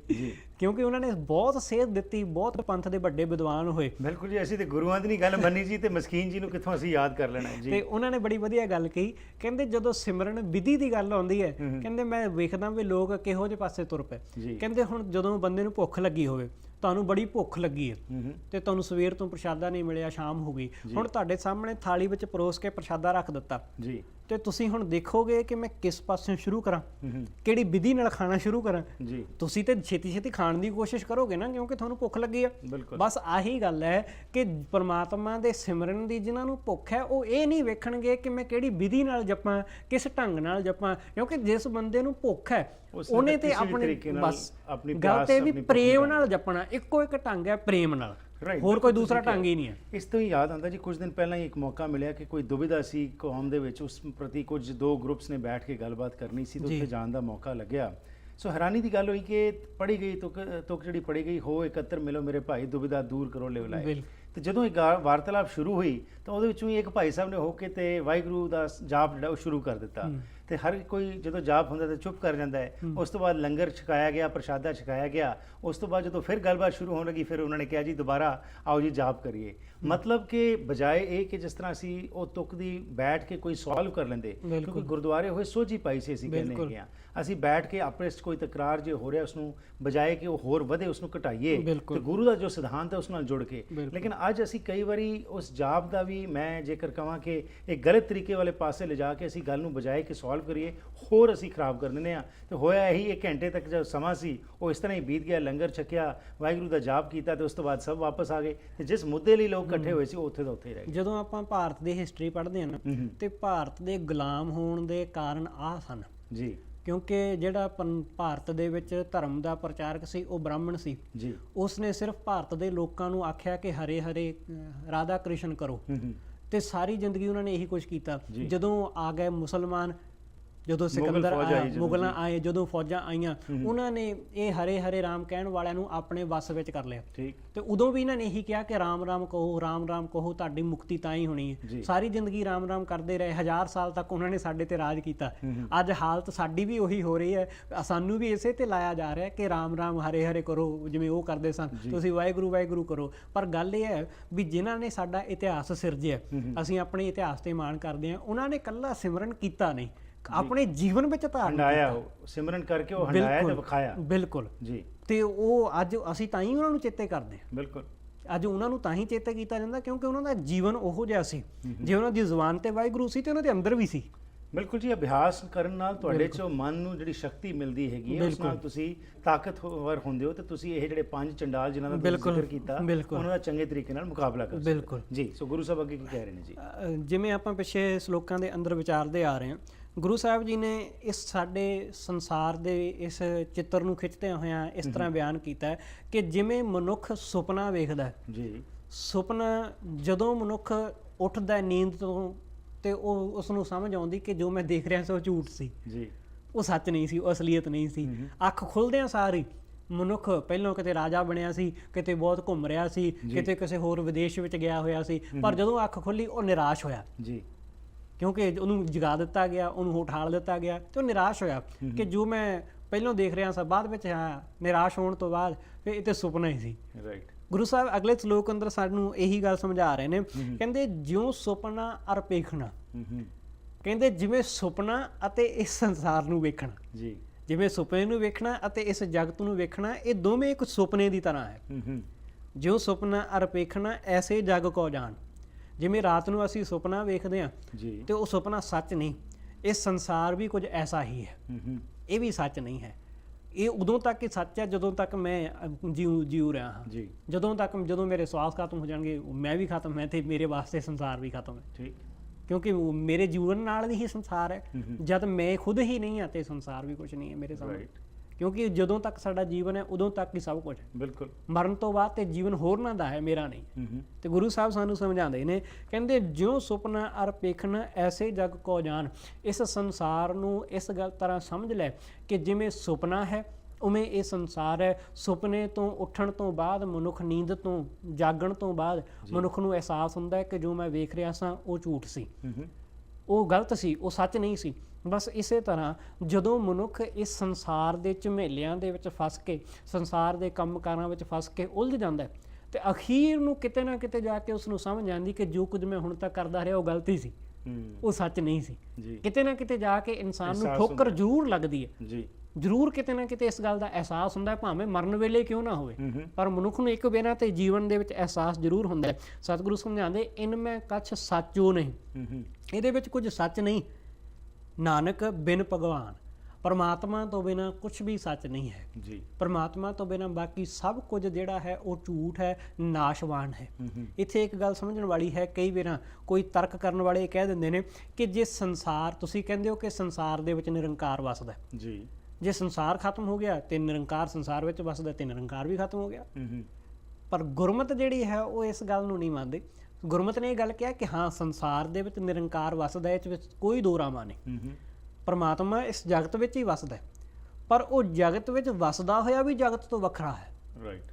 ਕਿਉਂਕਿ ਉਹਨਾਂ ਨੇ ਬਹੁਤ ਸੇਧ ਦਿੱਤੀ, ਬਹੁਤ ਪੰਥ ਦੇ ਵੱਡੇ ਵਿਦਵਾਨ ਹੋਏ। ਬਿਲਕੁਲ ਜੀ, ਅਸੀਂ ਤੇ ਗੁਰੂਆਂ ਦੀ ਨਹੀਂ ਗੱਲ ਮੰਨੀ ਜੀ, ਤੇ ਮਸਕੀਨ ਜੀ ਨੂੰ ਕਿੱਥੋਂ ਅਸੀਂ ਯਾਦ ਕਰ ਲੈਣਾ ਜੀ। ਤੇ ਉਹਨਾਂ ਨੇ ਬੜੀ ਵਧੀਆ ਗੱਲ ਕਹੀ, ਕਹਿੰਦੇ ਜਦੋਂ ਸਿਮਰਨ ਵਿਧੀ ਦੀ ਗੱਲ ਆਉਂਦੀ ਹੈ, ਕਹਿੰਦੇ ਮੈਂ ਵੇਖਦਾ ਵੀ ਲੋਕ ਕਿਹੋ ਜਿਹੇ ਪਾਸੇ ਤੁਰ ਪਏ। ਕਹਿੰਦੇ ਹੁਣ ਜਦੋਂ ਬੰਦੇ ਨੂੰ ਭੁੱਖ ਲੱਗੀ ਹੋਵੇ ਤੁਹਾਨੂੰ ਬੜੀ ਭੁੱਖ ਲੱਗੀ ਹੈ ਤੇ ਤੁਹਾਨੂੰ ਸਵੇਰ ਤੋਂ ਪ੍ਰਸ਼ਾਦਾ ਨਹੀਂ ਮਿਲਿਆ, ਸ਼ਾਮ ਹੋ ਗਈ, ਹੁਣ ਤੁਹਾਡੇ ਸਾਹਮਣੇ ਥਾਲੀ ਵਿੱਚ ਪਰੋਸ ਕੇ ਪ੍ਰਸ਼ਾਦਾ ਰੱਖ ਦਿੱਤਾ ਜੀ, ਤੇ ਤੁਸੀਂ ਹੁਣ ਦੇਖੋਗੇ ਕਿ ਮੈਂ ਕਿਸ ਪਾਸਿਓਂ ਸ਼ੁਰੂ ਕਰਾਂ, ਕਿਹੜੀ ਵਿਧੀ ਨਾਲ ਖਾਣਾ ਸ਼ੁਰੂ ਕਰਾਂ ਜੀ। ਤੁਸੀਂ ਤੇ ਛੇਤੀ ਛੇਤੀ ਖਾਣ ਦੀ ਕੋਸ਼ਿਸ਼ ਕਰੋਗੇ ਨਾ, ਕਿਉਂਕਿ ਤੁਹਾਨੂੰ ਭੁੱਖ ਲੱਗੀ ਆ। ਬਸ ਆਹੀ ਗੱਲ ਹੈ ਕਿ ਪਰਮਾਤਮਾ ਦੇ ਸਿਮਰਨ ਦੀ ਜਿਨ੍ਹਾਂ ਨੂੰ ਭੁੱਖ ਹੈ ਉਹ ਇਹ ਨਹੀਂ ਵੇਖਣਗੇ ਕਿ ਮੈਂ ਕਿਹੜੀ ਵਿਧੀ ਨਾਲ ਜਪਾਂ, ਕਿਸ ਢੰਗ ਨਾਲ ਜਪਾਂ, ਕਿਉਂਕਿ ਜਿਸ ਬੰਦੇ ਨੂੰ ਭੁੱਖ ਹੈ ਉਹਨੇ ਤੇ ਆਪਣੇ ਬਸ ਗੱਲ ਤੇ ਵੀ ਪ੍ਰੇਮ ਨਾਲ ਜਪਣਾ। ਇੱਕੋ ਇੱਕ ਢੰਗ ਹੈ ਪ੍ਰੇਮ ਨਾਲ, ਹੋਰ ਕੋਈ ਦੂਸਰਾ ਢੰਗ ਹੀ ਨਹੀਂ ਹੈ। ਇਸ ਤੋਂ ਹੀ ਯਾਦ ਆਉਂਦਾ ਜੀ, ਕੁਝ ਦਿਨ ਪਹਿਲਾਂ ਹੀ ਇੱਕ ਮੌਕਾ ਮਿਲਿਆ ਕਿ ਕੋਈ ਦੁਬਿਧਾ ਸੀ ਕੌਮ ਦੇ ਵਿੱਚ, ਉਸ ਪ੍ਰਤੀ ਕੁਝ 2 ਗਰੁੱਪਸ ਨੇ ਬੈਠ ਕੇ ਗੱਲਬਾਤ ਕਰਨੀ ਸੀ ਤੇ ਉੱਥੇ ਜਾਣ ਦਾ ਮੌਕਾ ਲੱਗਿਆ। ਸੋ ਹੈਰਾਨੀ ਦੀ ਗੱਲ ਹੋਈ ਕਿ ਪੜ੍ਹੀ ਗਈ ਤੁਕ ਜਿਹੜੀ ਪੜ੍ਹੀ ਗਈ, ਹੋ ਇਕੱਤਰ ਮਿਲੋ ਮੇਰੇ ਭਾਈ, ਦੁਬਿਧਾ ਦੂਰ ਕਰੋ ਲਿਵਲਾਏ। ਤੇ ਜਦੋਂ ਇਹ ਵਾਰਤਾਲਾਪ ਸ਼ੁਰੂ ਹੋਈ ਤਾਂ ਉਹਦੇ ਵਿੱਚੋਂ ਹੀ ਇੱਕ ਭਾਈ ਸਾਹਿਬ ਨੇ ਹੋ ਕੇ ਤੇ ਵਾਹਿਗੁਰੂ ਦਾ ਜਾਪ ਜਿਹੜਾ ਉਹ ਸ਼ੁਰੂ ਕਰ ਦਿੱਤਾ। ਤੇ ਹਰ ਕੋਈ ਜਦੋਂ ਜਾਪ ਹੁੰਦਾ ਤਾਂ ਚੁੱਪ ਕਰ ਜਾਂਦਾ ਹੈ। ਉਸ ਤੋਂ ਬਾਅਦ ਲੰਗਰ ਛਕਾਇਆ ਗਿਆ, ਪ੍ਰਸ਼ਾਦਾ ਛਕਾਇਆ ਗਿਆ। ਉਸ ਤੋਂ ਬਾਅਦ ਜਦੋਂ ਫਿਰ ਗੱਲਬਾਤ ਸ਼ੁਰੂ ਹੋਣ ਲੱਗੀ, ਫਿਰ ਉਹਨਾਂ ਨੇ ਕਿਹਾ ਜੀ ਦੁਬਾਰਾ ਆਓ ਜੀ ਜਾਪ ਕਰੀਏ। ਮਤਲਬ ਕਿ ਬਜਾਏ ਇਹ ਕਿ ਜਿਸ ਤਰ੍ਹਾਂ ਅਸੀਂ ਉਹ ਤੁਕ ਦੀ ਬੈਠ ਕੇ ਕੋਈ ਸੋਲਵ ਕਰ ਲੈਂਦੇ, ਕਿਉਂਕਿ ਗੁਰਦੁਆਰੇ ਹੋਏ ਸੋਝੀ ਪਾਈ ਸੀ, ਅਸੀਂ ਕਹਿੰਦੇ ਹੈਗੇ ਆ, ਅਸੀਂ ਬੈਠ ਕੇ ਆਪਸ ਵਿੱਚ ਕੋਈ ਤਕਰਾਰ ਜੇ ਹੋ ਰਿਹਾ ਉਸ ਨੂੰ ਬਜਾਏ ਕਿ ਉਹ ਹੋਰ ਵਧੇ ਉਸ ਨੂੰ ਘਟਾਈਏ ਤੇ ਗੁਰੂ ਦਾ ਜੋ ਸਿਧਾਂਤ ਹੈ ਉਸ ਨਾਲ ਜੁੜ ਕੇ। ਲੇਕਿਨ ਅੱਜ ਅਸੀਂ ਕਈ ਵਾਰੀ ਉਸ ਜਾਪ ਦਾ ਵੀ, ਮੈਂ ਜੇਕਰ ਕਹਾਂ ਕਿ ਇੱਕ ਗਲਤ ਤਰੀਕੇ ਵਾਲੇ ਪਾਸੇ ਲਿਜਾ ਕੇ ਅਸੀਂ ਗੱਲ ਨੂੰ ਬਜਾਏ ਕਿ ਸੋਲਵ ਕਰੀਏ, ਹੋਰ ਅਸੀਂ ਖਰਾਬ ਕਰ ਦਿੰਦੇ ਹਾਂ। ਤੇ ਹੋਇਆ ਇਹੀ, 1 ਘੰਟੇ ਤੱਕ ਜੋ ਸਮਾਂ ਸੀ ਉਹ ਇਸ ਤਰ੍ਹਾਂ ਹੀ ਬੀਤ ਗਿਆ, ਲੰਗਰ ਛਕਿਆ, ਵਾਹਿਗੁਰੂ ਦਾ ਜਾਪ ਕੀਤਾ ਤੇ ਉਸ ਤੋਂ ਬਾਅਦ ਸਭ ਵਾਪਸ ਆ ਗਏ ਤੇ ਜਿਸ ਮੁੱਦੇ ਲਈ ਲੋਕ ਇਕੱਠੇ ਹੋਏ ਸੀ ਉਹ ਉੱਥੇ ਦਾ ਉੱਥੇ ਹੀ ਰਹਿ ਗਏ। ਜਦੋਂ ਆਪਾਂ ਭਾਰਤ ਦੀ ਹਿਸਟਰੀ ਪੜ੍ਹਦੇ ਹਾਂ ਨਾ, ਤੇ ਭਾਰਤ ਦੇ ਗੁਲਾਮ ਹੋਣ ਦੇ ਕਾਰਨ ਆਹ ਸਨ ਜੀ, ਕਿਉਂਕਿ ਜਿਹੜਾ ਭਾਰਤ ਦੇ ਵਿੱਚ ਧਰਮ ਦਾ ਪ੍ਰਚਾਰਕ ਸੀ ਉਹ ਬ੍ਰਾਹਮਣ ਸੀ ਜੀ। ਉਸਨੇ ਸਿਰਫ ਭਾਰਤ ਦੇ ਲੋਕਾਂ ਨੂੰ ਆਖਿਆ ਕਿ ਹਰੇ ਹਰੇ ਰਾਧਾ ਕ੍ਰਿਸ਼ਨ ਕਰੋ, ਤੇ ਸਾਰੀ ਜ਼ਿੰਦਗੀ ਉਹਨਾਂ ਨੇ ਇਹੀ ਕੁਝ ਕੀਤਾ। ਜਦੋਂ ਆ ਗਏ ਮੁਸਲਮਾਨ, ਜਦੋਂ ਸਿਕੰਦਰ ਆਇਆ, ਮੁਗਲਾਂ ਆਏ, ਜਦੋਂ ਫੌਜਾਂ ਆਈਆਂ, ਉਹਨਾਂ ਨੇ ਇਹ ਹਰੇ ਹਰੇ ਰਾਮ ਕਹਿਣ ਵਾਲਿਆਂ ਨੂੰ ਆਪਣੇ ਵੱਸ ਵਿੱਚ ਕਰ ਲਿਆ। ਤੇ ਉਦੋਂ ਵੀ ਇਹਨਾਂ ਨੇ ਇਹੀ ਕਿਹਾ ਕਿ ਰਾਮ ਰਾਮ ਕਹੋ, ਰਾਮ ਰਾਮ ਕਹੋ, ਤੁਹਾਡੀ ਮੁਕਤੀ ਤਾਂ ਹੀ ਹੋਣੀ ਹੈ। ਸਾਰੀ ਜ਼ਿੰਦਗੀ ਰਾਮ ਰਾਮ ਕਰਦੇ ਰਹੇ, 1000 ਸਾਲ ਤੱਕ ਉਹਨਾਂ ਨੇ ਸਾਡੇ ਤੇ ਰਾਜ ਕੀਤਾ। ਅੱਜ ਹਾਲਤ ਸਾਡੀ ਵੀ ਉਹੀ ਹੋ ਰਹੀ ਹੈ, ਸਾਨੂੰ ਵੀ ਇਸੇ ਤੇ ਲਾਇਆ ਜਾ ਰਿਹਾ ਕਿ ਰਾਮ ਰਾਮ ਹਰੇ ਹਰੇ ਕਰੋ, ਜਿਵੇਂ ਉਹ ਕਰਦੇ ਸਨ, ਤੁਸੀਂ ਵਾਹਿਗੁਰੂ ਵਾਹਿਗੁਰੂ ਕਰੋ। ਪਰ ਗੱਲ ਇਹ ਹੈ ਵੀ ਜਿਨ੍ਹਾਂ ਨੇ ਸਾਡਾ ਇਤਿਹਾਸ ਸਿਰਜਿਆ, ਅਸੀਂ ਆਪਣੇ ਇਤਿਹਾਸ ਤੇ ਮਾਣ ਕਰਦੇ ਹਾਂ, ਉਹਨਾਂ ਨੇ ਇਕੱਲਾ ਸਿਮਰਨ ਕੀਤਾ ਨਹੀਂ, ਆਪਣੇ ਜੀਵਨ ਵਿੱਚ ਹੰਡਾਇਆ, ਉਹ ਸਿਮਰਨ ਕਰਕੇ ਉਹ ਹੰਡਾਇਆ ਤੇ ਵਿਖਾਇਆ। ਬਿਲਕੁਲ ਜੀ। ਤੇ ਉਹ ਅੱਜ ਅਸੀਂ ਤਾਂ ਹੀ ਉਹਨਾਂ ਨੂੰ ਚੇਤੇ ਕਰਦੇ ਹਾਂ। ਬਿਲਕੁਲ, ਅੱਜ ਉਹਨਾਂ ਨੂੰ ਤਾਂ ਹੀ ਚੇਤੇ ਕੀਤਾ ਜਾਂਦਾ ਕਿਉਂਕਿ ਉਹਨਾਂ ਦਾ ਜੀਵਨ ਉਹੋ ਜਿਹਾ ਸੀ। ਜੇ ਉਹਨਾਂ ਦੀ ਜ਼ੁਬਾਨ ਤੇ ਵਾਹਿਗੁਰੂ ਸੀ ਤੇ ਉਹਨਾਂ ਦੇ ਅੰਦਰ ਵੀ ਸੀ। ਬਿਲਕੁਲ ਜੀ, ਅਭਿਆਸ ਕਰਨ ਨਾਲ ਤੁਹਾਡੇ 'ਚੋਂ ਮਨ ਨੂੰ ਜਿਹੜੀ ਸ਼ਕਤੀ ਮਿਲਦੀ ਹੈਗੀ ਹੈ, ਉਸ ਨਾਲ ਤੁਸੀਂ ਤਾਕਤਵਰ ਹੁੰਦੇ ਹੋ ਤੇ ਤੁਸੀਂ ਇਹ ਜਿਹੜੇ 5 ਚੰਡਾਲ ਜਿਨ੍ਹਾਂ ਦਾ ਤੁਸੀਂ ਜ਼ਿਕਰ ਕੀਤਾ, ਉਹਨਾਂ ਦਾ ਚੰਗੇ ਤਰੀਕੇ ਨਾਲ ਮੁਕਾਬਲਾ ਕਰ ਸਕਦੇ ਹੋ। ਬਿਲਕੁਲ ਜੀ। ਸੋ ਗੁਰੂ ਸਾਹਿਬ ਅੱਗੇ ਕੀ ਕਹਿ ਰਹੇ ਨੇ ਜੀ? ਜਿਵੇਂ ਆਪਾਂ ਪਿਛੇ ਸ਼ਲੋਕਾਂ ਦੇ ਅੰਦਰ ਵਿਚਾਰਦੇ ਆ ਰਹੇ ਹਾਂ, ਗੁਰੂ ਸਾਹਿਬ ਜੀ ਨੇ ਇਸ ਸਾਡੇ ਸੰਸਾਰ ਦੇ ਇਸ ਚਿੱਤਰ ਨੂੰ ਖਿੱਚਦਿਆਂ ਹੋਇਆਂ ਇਸ ਤਰ੍ਹਾਂ ਬਿਆਨ ਕੀਤਾ ਹੈ ਕਿ ਜਿਵੇਂ ਮਨੁੱਖ ਸੁਪਨਾ ਵੇਖਦਾ ਜੀ, ਸੁਪਨਾ ਜਦੋਂ ਮਨੁੱਖ ਉੱਠਦਾ ਨੀਂਦ ਤੋਂ ਤੇ ਉਹ ਉਸ ਨੂੰ ਸਮਝ ਆਉਂਦੀ ਕਿ ਜੋ ਮੈਂ ਦੇਖ ਰਿਹਾ ਸੀ ਉਹ ਝੂਠ ਸੀ ਜੀ, ਉਹ ਸੱਚ ਨਹੀਂ ਸੀ, ਉਹ ਅਸਲੀਅਤ ਨਹੀਂ ਸੀ। ਅੱਖ ਖੁੱਲਦਿਆਂ ਸਾਰੀ ਮਨੁੱਖ ਪਹਿਲਾਂ ਕਿਤੇ ਰਾਜਾ ਬਣਿਆ ਸੀ, ਕਿਤੇ ਬਹੁਤ ਘੁੰਮ ਰਿਹਾ ਸੀ, ਕਿਤੇ ਕਿਸੇ ਹੋਰ ਵਿਦੇਸ਼ ਵਿੱਚ ਗਿਆ ਹੋਇਆ ਸੀ, ਪਰ ਜਦੋਂ ਅੱਖ ਖੁੱਲੀ ਉਹ ਨਿਰਾਸ਼ ਹੋਇਆ ਜੀ, ਕਿਉਂਕਿ ਉਹਨੂੰ ਜਗਾ ਦਿੱਤਾ ਗਿਆ, ਉਹਨੂੰ ਉਠਾਲ ਦਿੱਤਾ ਗਿਆ ਤੇ ਉਹ ਨਿਰਾਸ਼ ਹੋਇਆ ਕਿ ਜੋ ਮੈਂ ਪਹਿਲਾਂ ਦੇਖ ਰਿਹਾ ਸੀ ਬਾਅਦ ਵਿੱਚ ਨਿਰਾਸ਼ ਹੋਣ ਤੋਂ ਬਾਅਦ ਫਿਰ ਇਹ ਤੇ ਸੁਪਨਾ ਹੀ ਸੀ। ਰਾਈਟ। ਗੁਰੂ ਸਾਹਿਬ ਅਗਲੇ ਸ਼ਲੋਕ ਅੰਦਰ ਸਾਨੂੰ ਇਹੀ ਗੱਲ ਸਮਝਾ ਰਹੇ ਨੇ, ਕਹਿੰਦੇ ਜਿਉਂ ਸੁਪਨਾ ਅਰ ਵੇਖਣਾ, ਕਹਿੰਦੇ ਜਿਵੇਂ ਸੁਪਨਾ ਅਤੇ ਇਸ ਸੰਸਾਰ ਨੂੰ ਵੇਖਣਾ ਜੀ, ਜਿਵੇਂ ਸੁਪਨੇ ਨੂੰ ਵੇਖਣਾ ਅਤੇ ਇਸ ਜਗਤ ਨੂੰ ਵੇਖਣਾ, ਇਹ ਦੋਵੇਂ ਇੱਕ ਸੁਪਨੇ ਦੀ ਤਰ੍ਹਾਂ ਹੈ। ਜਿਉਂ ਸੁਪਨਾ ਅਰ ਵੇਖਣਾ ਐਸੇ ਜਗ ਕੋ ਜਾਣ, ਜਿਵੇਂ ਰਾਤ ਨੂੰ ਅਸੀਂ ਸੁਪਨਾ ਵੇਖਦੇ ਹਾਂ ਤੇ ਉਹ ਸੁਪਨਾ ਸੱਚ ਨਹੀਂ, ਇਹ ਸੰਸਾਰ ਵੀ ਕੁਝ ਐਸਾ ਹੀ ਹੈ, ਇਹ ਵੀ ਸੱਚ ਨਹੀਂ ਹੈ। ਇਹ ਉਦੋਂ ਤੱਕ ਹੀ ਸੱਚ ਹੈ ਜਦੋਂ ਤੱਕ ਮੈਂ ਜੀਉ ਰਿਹਾ ਹਾਂ, ਜਦੋਂ ਮੇਰੇ ਸਵਾਸ ਖਤਮ ਹੋ ਜਾਣਗੇ ਮੈਂ ਵੀ ਖਤਮ ਹੈ ਤੇ ਮੇਰੇ ਵਾਸਤੇ ਸੰਸਾਰ ਵੀ ਖਤਮ ਹੈ, ਕਿਉਂਕਿ ਮੇਰੇ ਜੀਵਨ ਨਾਲ ਹੀ ਸੰਸਾਰ ਹੈ। ਜਦ ਮੈਂ ਖੁਦ ਹੀ ਨਹੀਂ ਹਾਂ ਤੇ ਸੰਸਾਰ ਵੀ ਕੁਝ ਨਹੀਂ ਹੈ ਮੇਰੇ ਸਾਹਮਣੇ, ਕਿਉਂਕਿ ਜਦੋਂ ਤੱਕ ਸਾਡਾ ਜੀਵਨ ਹੈ ਉਦੋਂ ਤੱਕ ਹੀ ਸਭ ਕੁਝ। ਬਿਲਕੁਲ। ਮਰਨ ਤੋਂ ਬਾਅਦ ਤੇ ਜੀਵਨ ਹੋਰਨਾਂ ਦਾ ਹੈ, ਮੇਰਾ ਨਹੀਂ। ਤੇ ਗੁਰੂ ਸਾਹਿਬ ਸਾਨੂੰ ਸਮਝਾਉਂਦੇ ਨੇ, ਕਹਿੰਦੇ ਜਿਉਂ ਸੁਪਨਾ ਅਰ ਵੇਖਣਾ ਐਸੇ ਜਗ ਕੋ ਜਾਣ, ਇਸ ਸੰਸਾਰ ਨੂੰ ਇਸ ਗੱਲ ਤਰ੍ਹਾਂ ਸਮਝ ਲੈ ਕਿ ਜਿਵੇਂ ਸੁਪਨਾ ਹੈ ਉਵੇਂ ਇਹ ਸੰਸਾਰ ਹੈ। ਸੁਪਨੇ ਤੋਂ ਉੱਠਣ ਤੋਂ ਬਾਅਦ ਮਨੁੱਖ, ਨੀਂਦ ਤੋਂ ਜਾਗਣ ਤੋਂ ਬਾਅਦ ਮਨੁੱਖ ਨੂੰ ਅਹਿਸਾਸ ਹੁੰਦਾ ਹੈ ਕਿ ਜੋ ਮੈਂ ਵੇਖ ਰਿਹਾ ਸਾਂ ਉਹ ਝੂਠ ਸੀ, ਉਹ ਗਲਤ ਸੀ, ਉਹ ਸੱਚ ਨਹੀਂ ਸੀ। ਬਸ ਇਸੇ ਤਰ੍ਹਾਂ ਜਦੋਂ ਮਨੁੱਖ ਇਸ ਸੰਸਾਰ ਦੇ ਝਮੇਲਿਆਂ ਦੇ ਵਿੱਚ ਫਸ ਕੇ, ਸੰਸਾਰ ਦੇ ਕੰਮਕਾਰਾਂ ਵਿੱਚ ਫਸ ਕੇ ਉਲਝ ਜਾਂਦਾ ਤੇ ਅਖੀਰ ਨੂੰ ਕਿਤੇ ਨਾ ਕਿਤੇ ਜਾ ਕੇ ਉਸ ਨੂੰ ਸਮਝ ਆਉਂਦੀ ਕਿ ਜੋ ਕੁਝ ਮੈਂ ਹੁਣ ਤੱਕ ਕਰਦਾ ਰਿਹਾ ਉਹ ਗਲਤੀ ਸੀ, ਉਹ ਸੱਚ ਨਹੀਂ ਸੀ। ਕਿਤੇ ਨਾ ਕਿਤੇ ਜਾ ਕੇ ਇਨਸਾਨ ਨੂੰ ਠੋਕਰ ਜ਼ਰੂਰ ਲੱਗਦੀ ਹੈ ਜੀ, ਜ਼ਰੂਰ ਕਿਤੇ ਨਾ ਕਿਤੇ ਇਸ ਗੱਲ ਦਾ ਅਹਿਸਾਸ ਹੁੰਦਾ ਹੈ, ਭਾਵੇਂ ਮਰਨ ਵੇਲੇ ਕਿਉਂ ਨਾ ਹੋਵੇ, ਪਰ ਮਨੁੱਖ ਨੂੰ ਇੱਕ ਬਿਨਾਂ ਤੇ ਜੀਵਨ ਦੇ ਵਿੱਚ ਅਹਿਸਾਸ ਜ਼ਰੂਰ ਹੁੰਦਾ ਹੈ। ਸਤਿਗੁਰੂ ਸਮਝਾਉਂਦੇ ਇਨ ਮੈਂ ਕਛ ਸੱਚੋ ਨਹੀਂ, ਇਹਦੇ ਵਿੱਚ ਕੁਝ ਸੱਚ ਨਹੀਂ। ਨਾਨਕ ਬਿਨ ਭਗਵਾਨ, ਪਰਮਾਤਮਾ ਤੋਂ ਬਿਨਾਂ ਕੁਝ ਵੀ ਸੱਚ ਨਹੀਂ ਹੈ ਜੀ। ਪਰਮਾਤਮਾ ਤੋਂ ਬਿਨਾਂ ਬਾਕੀ ਸਭ ਕੁਝ ਜਿਹੜਾ ਹੈ ਉਹ ਝੂਠ ਹੈ, ਨਾਸ਼ਵਾਨ ਹੈ। ਇੱਥੇ ਇੱਕ ਗੱਲ ਸਮਝਣ ਵਾਲੀ ਹੈ, ਕਈ ਵਾਰਾਂ ਕੋਈ ਤਰਕ ਕਰਨ ਵਾਲੇ ਇਹ ਕਹਿ ਦਿੰਦੇ ਨੇ ਕਿ ਜੇ ਸੰਸਾਰ, ਤੁਸੀਂ ਕਹਿੰਦੇ ਹੋ ਕਿ ਸੰਸਾਰ ਦੇ ਵਿੱਚ ਨਿਰੰਕਾਰ ਵਸਦਾ ਜੀ, ਜੇ ਸੰਸਾਰ ਖਤਮ ਹੋ ਗਿਆ ਤੇ ਨਿਰੰਕਾਰ ਸੰਸਾਰ ਵਿੱਚ ਵਸਦਾ ਤੇ ਨਿਰੰਕਾਰ ਵੀ ਖਤਮ ਹੋ ਗਿਆ। ਪਰ ਗੁਰਮਤ ਜਿਹੜੀ ਹੈ ਉਹ ਇਸ ਗੱਲ ਨੂੰ ਨਹੀਂ ਮੰਨਦੇ। ਗੁਰਮਤ ਨੇ ਇਹ ਗੱਲ ਕਿਹਾ ਕਿ ਹਾਂ ਸੰਸਾਰ ਦੇ ਵਿੱਚ ਨਿਰੰਕਾਰ ਵਸਦਾ, ਇਹ ਵਿੱਚ ਕੋਈ ਦੋ ਰਾਵਾਂ ਨਹੀਂ। ਪਰਮਾਤਮਾ ਇਸ ਜਗਤ ਵਿੱਚ ਹੀ ਵਸਦਾ, ਪਰ ਉਹ ਜਗਤ ਵਿੱਚ ਵਸਦਾ ਹੋਇਆ ਵੀ ਜਗਤ ਤੋਂ ਵੱਖਰਾ ਹੈ। ਰਾਈਟ।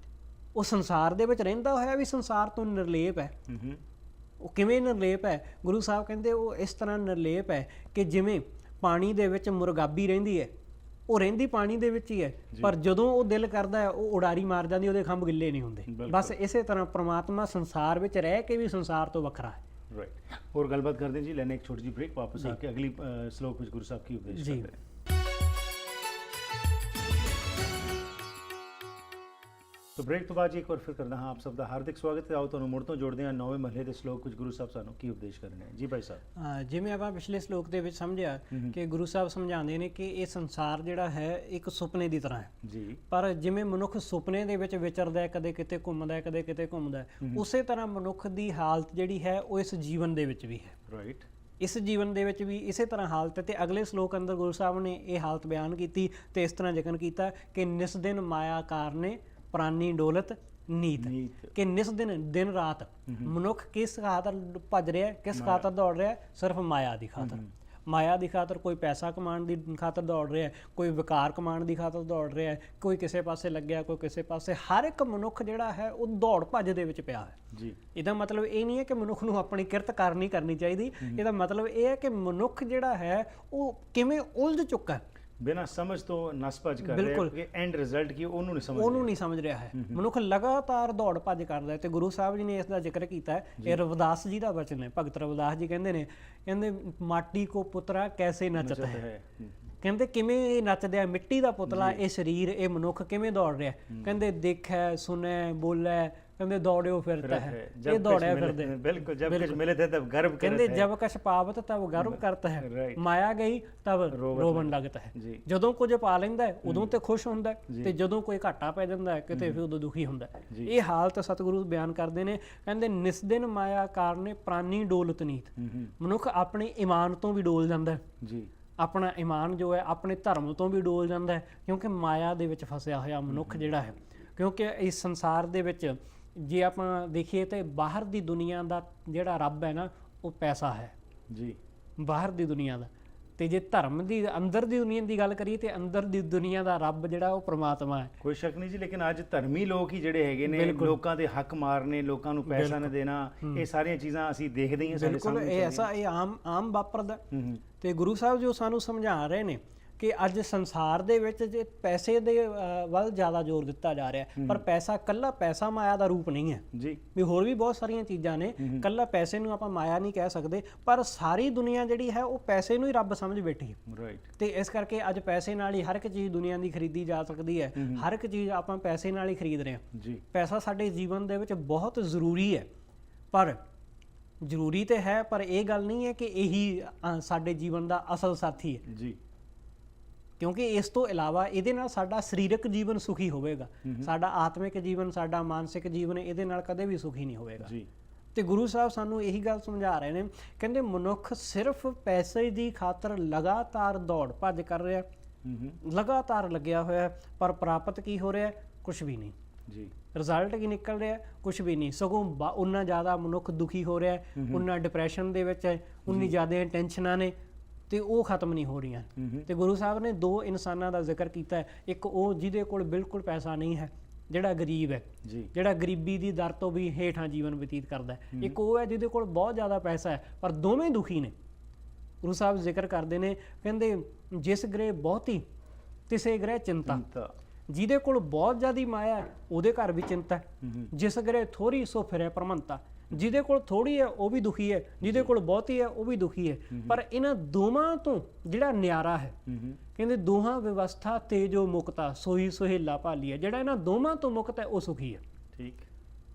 ਉਹ ਸੰਸਾਰ ਦੇ ਵਿੱਚ ਰਹਿੰਦਾ ਹੋਇਆ ਵੀ ਸੰਸਾਰ ਤੋਂ ਨਿਰਲੇਪ ਹੈ। ਉਹ ਕਿਵੇਂ ਨਿਰਲੇਪ ਹੈ? ਗੁਰੂ ਸਾਹਿਬ ਕਹਿੰਦੇ ਉਹ ਇਸ ਤਰ੍ਹਾਂ ਨਿਰਲੇਪ ਹੈ ਕਿ ਜਿਵੇਂ ਪਾਣੀ ਦੇ ਵਿੱਚ ਮੁਰਗਾਬੀ ਰਹਿੰਦੀ ਹੈ, ਉਹ ਰਹਿੰਦੀ ਪਾਣੀ ਦੇ ਵਿੱਚ ਹੀ ਹੈ, ਪਰ ਜਦੋਂ ਉਹ ਦਿਲ ਕਰਦਾ ਹੈ ਉਹ ਉਡਾਰੀ ਮਾਰ ਜਾਂਦੀ, ਉਹਦੇ ਖੰਭ ਗਿੱਲੇ ਨਹੀਂ ਹੁੰਦੇ। ਬਸ ਇਸੇ ਤਰ੍ਹਾਂ ਪ੍ਰਮਾਤਮਾ ਸੰਸਾਰ ਵਿੱਚ ਰਹਿ ਕੇ ਵੀ ਸੰਸਾਰ ਤੋਂ ਵੱਖਰਾ ਹੈ। राइट। और गलबात करते हैं जी, लेने एक छोटी सी ब्रेक, वापस आके अगली श्लोक में गुरु साहब की उपदेश करते हैं। तो ब्रेक तो बाद जी एक बार फिर करना आप सब का हार्दिक स्वागत है। आओ ਤੁਹਾਨੂੰ ਮੁੜ ਤੋਂ ਜੋੜਦੇ ਹਾਂ 9ਵੇਂ ਮਹੱਲੇ ਦੇ ਸ਼ਲੋਕ ਵਿੱਚ ਗੁਰੂ ਸਾਹਿਬ ਸਾਨੂੰ ਕੀ ਉਪਦੇਸ਼ ਕਰ ਰਹੇ ਨੇ ਜੀ ਭਾਈ ਸਾਹਿਬ। ਜਿਵੇਂ ਆਪਾਂ ਪਿਛਲੇ ਸ਼ਲੋਕ ਦੇ ਵਿੱਚ ਸਮਝਿਆ ਕਿ ਗੁਰੂ ਸਾਹਿਬ ਸਮਝਾਉਂਦੇ ਨੇ ਕਿ ਇਹ ਸੰਸਾਰ ਜਿਹੜਾ ਹੈ ਇੱਕ ਸੁਪਨੇ ਦੀ ਤਰ੍ਹਾਂ ਹੈ ਜੀ। ਪਰ ਜਿਵੇਂ ਮਨੁੱਖ ਸੁਪਨੇ ਦੇ ਵਿੱਚ ਵਿਚਰਦਾ ਹੈ, ਕਦੇ ਕਿਤੇ ਘੁੰਮਦਾ ਹੈ, ਕਦੇ ਕਿਤੇ ਘੁੰਮਦਾ ਹੈ, ਉਸੇ ਤਰ੍ਹਾਂ ਮਨੁੱਖ ਦੀ ਹਾਲਤ ਜਿਹੜੀ ਹੈ ਉਹ ਇਸ ਜੀਵਨ ਦੇ ਵਿੱਚ ਵੀ ਹੈ। ਰਾਈਟ। ਇਸ ਜੀਵਨ ਦੇ ਵਿੱਚ ਵੀ ਇਸੇ ਤਰ੍ਹਾਂ ਹਾਲਤ ਹੈ। ਤੇ ਅਗਲੇ ਸ਼ਲੋਕ ਅੰਦਰ ਗੁਰੂ ਸਾਹਿਬ ਨੇ ਇਹ ਹਾਲਤ ਬਿਆਨ ਕੀਤੀ ਤੇ ਇਸ ਤਰ੍ਹਾਂ ਜ਼ਿਕਰ ਕੀਤਾ ਕਿ ਨਿਸ ਦਿਨ ਮਾਇਆਕਾਰ ਨੇ ਪ੍ਰਾਨੀ ਡੋਲਤ ਨੀਤ, ਕਿ ਨਿਸ ਦਿਨ ਦਿਨ ਰਾਤ ਮਨੁੱਖ ਕਿਸ ਖਾਤਰ ਭੱਜ ਰਿਹਾ, ਕਿਸ ਖਾਤਰ ਦੌੜ ਰਿਹਾ? ਸਿਰਫ ਮਾਇਆ ਦੀ ਖਾਤਰ। ਮਾਇਆ ਦੀ ਖਾਤਰ, ਕੋਈ ਪੈਸਾ ਕਮਾਉਣ ਦੀ ਖਾਤਰ ਦੌੜ ਰਿਹਾ, ਕੋਈ ਵਿਕਾਰ ਕਮਾਉਣ ਦੀ ਖਾਤਰ ਦੌੜ ਰਿਹਾ, ਕੋਈ ਕਿਸੇ ਪਾਸੇ ਲੱਗਿਆ, ਕੋਈ ਕਿਸੇ ਪਾਸੇ। ਹਰ ਇੱਕ ਮਨੁੱਖ ਜਿਹੜਾ ਹੈ ਉਹ ਦੌੜ ਭੱਜ ਦੇ ਵਿੱਚ ਪਿਆ ਹੈ ਜੀ। ਇਹਦਾ ਮਤਲਬ ਇਹ ਨਹੀਂ ਹੈ ਕਿ ਮਨੁੱਖ ਨੂੰ ਆਪਣੀ ਕਿਰਤ ਕਰਨੀ ਚਾਹੀਦੀ। ਇਹਦਾ ਮਤਲਬ ਇਹ ਹੈ ਕਿ ਮਨੁੱਖ ਜਿਹੜਾ ਹੈ ਉਹ ਕਿਵੇਂ ਉਲਝ ਚੁੱਕਾ ਹੈ, ਬਿਨਾਂ ਸਮਝ ਤੋਂ ਨਸ ਭੱਜ ਕਰ ਰਿਹਾ ਹੈ ਕਿ ਐਂਡ ਰਿਜ਼ਲਟ ਕੀ ਉਹਨੂੰ ਨਹੀਂ ਸਮਝ ਰਿਹਾ ਹੈ। ਮਨੁੱਖ ਲਗਾਤਾਰ ਦੌੜ ਭੱਜ ਕਰਦਾ ਹੈ। ਤੇ ਗੁਰੂ ਸਾਹਿਬ ਜੀ ਨੇ ਇਸ ਦਾ ਜ਼ਿਕਰ ਕੀਤਾ ਹੈ। ਇਹ ਰਵਿਦਾਸ ਜੀ ਦਾ ਵਚਨ ਹੈ। ਭਗਤ ਰਵਿਦਾਸ ਜੀ ਕਹਿੰਦੇ ਨੇ, ਕਹਿੰਦੇ ਮਾਟੀ ਕੋ ਪੁੱਤਰਾ ਕੈਸੇ ਨਚਤ ਹੈ, ਕਹਿੰਦੇ ਕਿਵੇਂ ਇਹ ਨੱਚਦਾ ਹੈ, ਮਿੱਟੀ ਦਾ ਪੁਤਲਾ ਇਹ ਸਰੀਰ, ਇਹ ਮਨੁੱਖ ਕਿਵੇਂ ਦੌੜ ਰਿਹਾ। ਕਹਿੰਦੇ ਦੇਖੈ ਸੁਣੈ ਬੋਲੇ, ਕਹਿੰਦੇ ਦੌੜਿਓ ਫਿਰਦਾ ਹੈ, ਇਹ ਦੌੜਿਆ ਫਿਰਦੇ। ਬਿਲਕੁਲ, ਜਬ ਕੁਛ ਮਿਲੇ थे तब गर्व ਕਹਿੰਦੇ ਜਬ ਕਛ ਪਾਵਤ ਤਬ ਗਰਵ ਕਰਤਾ ਹੈ, ਮਾਇਆ ਗਈ ਤਬ ਰੋਵਣ ਲੱਗਦਾ ਹੈ। ਜਦੋਂ ਕੁਝ ਪਾ ਲੈਂਦਾ ਹੈ ਉਦੋਂ ਤੇ ਖੁਸ਼ ਹੁੰਦਾ ਹੈ, ਤੇ ਜਦੋਂ ਕੋਈ ਘਾਟਾ ਪੈ ਜਾਂਦਾ ਹੈ ਕਿਤੇ ਫਿਰ ਉਦੋਂ ਦੁਖੀ ਹੁੰਦਾ ਹੈ। ਇਹ ਹਾਲਤ ਸਤਿਗੁਰੂ ਬਿਆਨ ਕਰਦੇ ਨੇ। ਕਹਿੰਦੇ ਨਿਸ ਦਿਨ ਮਾਇਆ ਕਾਰਨੇ ਪ੍ਰਾਨੀ ਡੋਲਤ ਨੀਤ, ਮਨੁੱਖ ਆਪਣੇ ਈਮਾਨ ਤੋਂ ਵੀ ਡੋਲ ਜਾਂਦਾ ਹੈ ਜੀ। ਆਪਣਾ ਈਮਾਨ ਜੋ ਹੈ ਆਪਣੇ ਧਰਮ ਤੋਂ ਵੀ ਡੋਲ ਜਾਂਦਾ ਹੈ, ਕਿਉਂਕਿ ਮਾਇਆ ਦੇ ਵਿੱਚ ਫਸਿਆ ਹੋਇਆ ਮਨੁੱਖ ਜਿਹੜਾ ਹੈ। ਕਿਉਂਕਿ ਇਸ ਸੰਸਾਰ ਦੇ ਵਿੱਚ ਜੇ ਆਪਾਂ ਦੇਖੀਏ ਤੇ ਬਾਹਰ ਦੀ ਦੁਨੀਆ ਦਾ ਜਿਹੜਾ ਰੱਬ ਹੈ ਨਾ ਉਹ ਪੈਸਾ ਹੈ ਜੀ, ਬਾਹਰ ਦੀ ਦੁਨੀਆ ਦਾ। ਤੇ ਜੇ ਧਰਮ ਦੀ ਅੰਦਰ ਦੀ ਦੁਨੀਆ ਦੀ ਗੱਲ ਕਰੀਏ ਤੇ ਅੰਦਰ ਦੀ ਦੁਨੀਆ ਦਾ ਰੱਬ ਜਿਹੜਾ ਉਹ ਪ੍ਰਮਾਤਮਾ ਹੈ। ਕੋਈ ਸ਼ੱਕ ਨਹੀਂ ਜੀ। ਲੇਕਿਨ ਅੱਜ ਧਰਮੀ ਲੋਕ ਹੀ ਜਿਹੜੇ ਹੈਗੇ ਨੇ, ਲੋਕਾਂ ਦੇ ਹੱਕ ਮਾਰਨੇ, ਲੋਕਾਂ ਨੂੰ ਪੈਸਾ ਨਾ ਦੇਣਾ, ਇਹ ਸਾਰੀਆਂ ਚੀਜ਼ਾਂ ਅਸੀਂ ਦੇਖਦੇ ਹਾਂ ਸਾਡੇ ਸਾਹਮਣੇ। ਇਹ ਐਸਾ ਇਹ ਆਮ ਵਾਪਰਦਾ। ਤੇ ਗੁਰੂ ਸਾਹਿਬ ਜੋ ਸਾਨੂੰ ਸਮਝਾ ਰਹੇ ਨੇ ਕਿ ਅੱਜ ਸੰਸਾਰ ਦੇ ਵਿੱਚ ਜੇ ਪੈਸੇ ਦੇ ਵੱਲ ਜ਼ਿਆਦਾ ਜ਼ੋਰ ਦਿੱਤਾ ਜਾ ਰਿਹਾ, ਪਰ ਪੈਸਾ ਕੱਲਾ ਪੈਸਾ ਮਾਇਆ ਦਾ ਰੂਪ ਨਹੀਂ ਹੈ ਜੀ। ਵੀ ਹੋਰ ਵੀ ਬਹੁਤ ਸਾਰੀਆਂ ਚੀਜ਼ਾਂ ਨੇ, ਕੱਲਾ ਪੈਸੇ ਨੂੰ ਆਪਾਂ ਮਾਇਆ ਨਹੀਂ ਕਹਿ ਸਕਦੇ, ਪਰ ਸਾਰੀ ਦੁਨੀਆ ਜਿਹੜੀ ਹੈ ਉਹ ਪੈਸੇ ਨੂੰ ਹੀ ਰੱਬ ਸਮਝ ਬੈਠੀ ਹੈ। ਰਾਈਟ। ਤੇ ਇਸ ਕਰਕੇ ਅੱਜ ਪੈਸੇ ਨਾਲ ਹੀ ਹਰ ਇੱਕ ਚੀਜ਼ ਦੁਨੀਆ ਦੀ ਖਰੀਦੀ ਜਾ ਸਕਦੀ ਹੈ। ਹਰ ਇੱਕ ਚੀਜ਼ ਆਪਾਂ ਪੈਸੇ ਨਾਲ ਹੀ ਖਰੀਦ ਰਹੇ ਹਾਂ ਜੀ। ਪੈਸਾ ਸਾਡੇ ਜੀਵਨ ਦੇ ਵਿੱਚ ਬਹੁਤ ਜ਼ਰੂਰੀ ਹੈ, ਪਰ ਜ਼ਰੂਰੀ ਤੇ ਹੈ, ਪਰ ਇਹ ਗੱਲ ਨਹੀਂ ਹੈ ਕਿ ਇਹੀ ਸਾਡੇ ਜੀਵਨ ਦਾ ਅਸਲ ਸਾਥੀ ਹੈ ਜੀ। ਕਿਉਂਕਿ ਇਸ ਤੋਂ ਇਲਾਵਾ ਇਹਦੇ ਨਾਲ ਸਾਡਾ ਸਰੀਰਕ ਜੀਵਨ ਸੁਖੀ ਹੋਵੇਗਾ, ਸਾਡਾ ਆਤਮਿਕ ਜੀਵਨ, ਸਾਡਾ ਮਾਨਸਿਕ ਜੀਵਨ ਇਹਦੇ ਨਾਲ ਕਦੇ ਵੀ ਸੁਖੀ ਨਹੀਂ ਹੋਵੇਗਾ ਜੀ। ਤੇ ਗੁਰੂ ਸਾਹਿਬ ਸਾਨੂੰ ਇਹੀ ਗੱਲ ਸਮਝਾ ਰਹੇ ਨੇ। ਕਹਿੰਦੇ ਮਨੁੱਖ ਸਿਰਫ ਪੈਸੇ ਦੀ ਖਾਤਰ ਲਗਾਤਾਰ ਦੌੜ ਭੱਜ ਕਰ ਰਿਹਾ, ਲਗਾਤਾਰ ਲੱਗਿਆ ਹੋਇਆ, ਪਰ ਪ੍ਰਾਪਤ ਕੀ ਹੋ ਰਿਹਾ? ਕੁਝ ਵੀ ਨਹੀਂ ਜੀ। ਰਿਜ਼ਲਟ ਕੀ ਨਿਕਲ ਰਿਹਾ? ਕੁਝ ਵੀ ਨਹੀਂ। ਸਗੋਂ ਉਨਾ ਜ਼ਿਆਦਾ ਮਨੁੱਖ ਦੁਖੀ ਹੋ ਰਿਹਾ, ਉਨਾ ਡਿਪਰੈਸ਼ਨ ਦੇ ਵਿੱਚ ਹੈ, ਉਨੀ ਜ਼ਿਆਦਾ ਟੈਨਸ਼ਨਾਂ ਨੇ ਤੇ ਉਹ ਖਤਮ ਨਹੀਂ ਹੋ ਰਹੀਆਂ। ਤੇ ਗੁਰੂ ਸਾਹਿਬ ਨੇ ਦੋ ਇਨਸਾਨਾਂ ਦਾ ਜ਼ਿਕਰ ਕੀਤਾ ਹੈ। ਇੱਕ ਉਹ ਜਿਹਦੇ ਕੋਲ ਬਿਲਕੁਲ ਪੈਸਾ ਨਹੀਂ ਹੈ, ਜਿਹੜਾ ਗਰੀਬ ਹੈ, ਜਿਹੜਾ ਗਰੀਬੀ ਦੀ ਦਰ ਤੋਂ ਵੀ ਹੇਠਾਂ ਜੀਵਨ ਬਤੀਤ ਕਰਦਾ ਹੈ। ਇੱਕ ਉਹ ਹੈ ਜਿਹਦੇ ਕੋਲ ਬਹੁਤ ਜ਼ਿਆਦਾ ਪੈਸਾ ਹੈ, ਪਰ ਦੋਵੇਂ ਦੁਖੀ ਨੇ। ਗੁਰੂ ਸਾਹਿਬ ਜ਼ਿਕਰ ਕਰਦੇ ਨੇ, ਕਹਿੰਦੇ ਜਿਸ ਗ੍ਰਹਿ ਬਹੁਤੀ ਤਿਸੇ ਗ੍ਰਹਿ ਚਿੰਤਾ, ਜਿਹਦੇ ਕੋਲ ਬਹੁਤ ਜ਼ਿਆਦੀ ਮਾਇਆ ਹੈ ਉਹਦੇ ਘਰ ਵੀ ਚਿੰਤਾ ਹੈ। ਜਿਸ ਗ੍ਰਹਿ ਥੋੜੀ ਸੋ ਫਿਰੇ ਭਰਮੰਤਾ, ਜਿਹਦੇ ਕੋਲ ਥੋੜੀ ਹੈ ਉਹ ਵੀ ਦੁਖੀ ਹੈ, ਜਿਹਦੇ ਕੋਲ ਬਹੁਤੀ ਹੈ ਉਹ ਵੀ ਦੁਖੀ ਹੈ। ਪਰ ਇਹਨਾਂ ਦੋਵਾਂ ਤੋਂ ਜਿਹੜਾ ਨਿਆਰਾ ਹੈ, ਕਹਿੰਦੇ ਦੋਹਾਂ ਵਿਵਸਥਾ ਤੇ ਜੋ ਮੁਕਤਾ ਸੋਈ ਸੁਹੇਲਾ ਭਾਲੀ ਹੈ, ਜਿਹੜਾ ਇਹਨਾਂ ਦੋਵਾਂ ਤੋਂ ਮੁਕਤ ਹੈ ਉਹ ਸੁਖੀ ਹੈ। ਠੀਕ,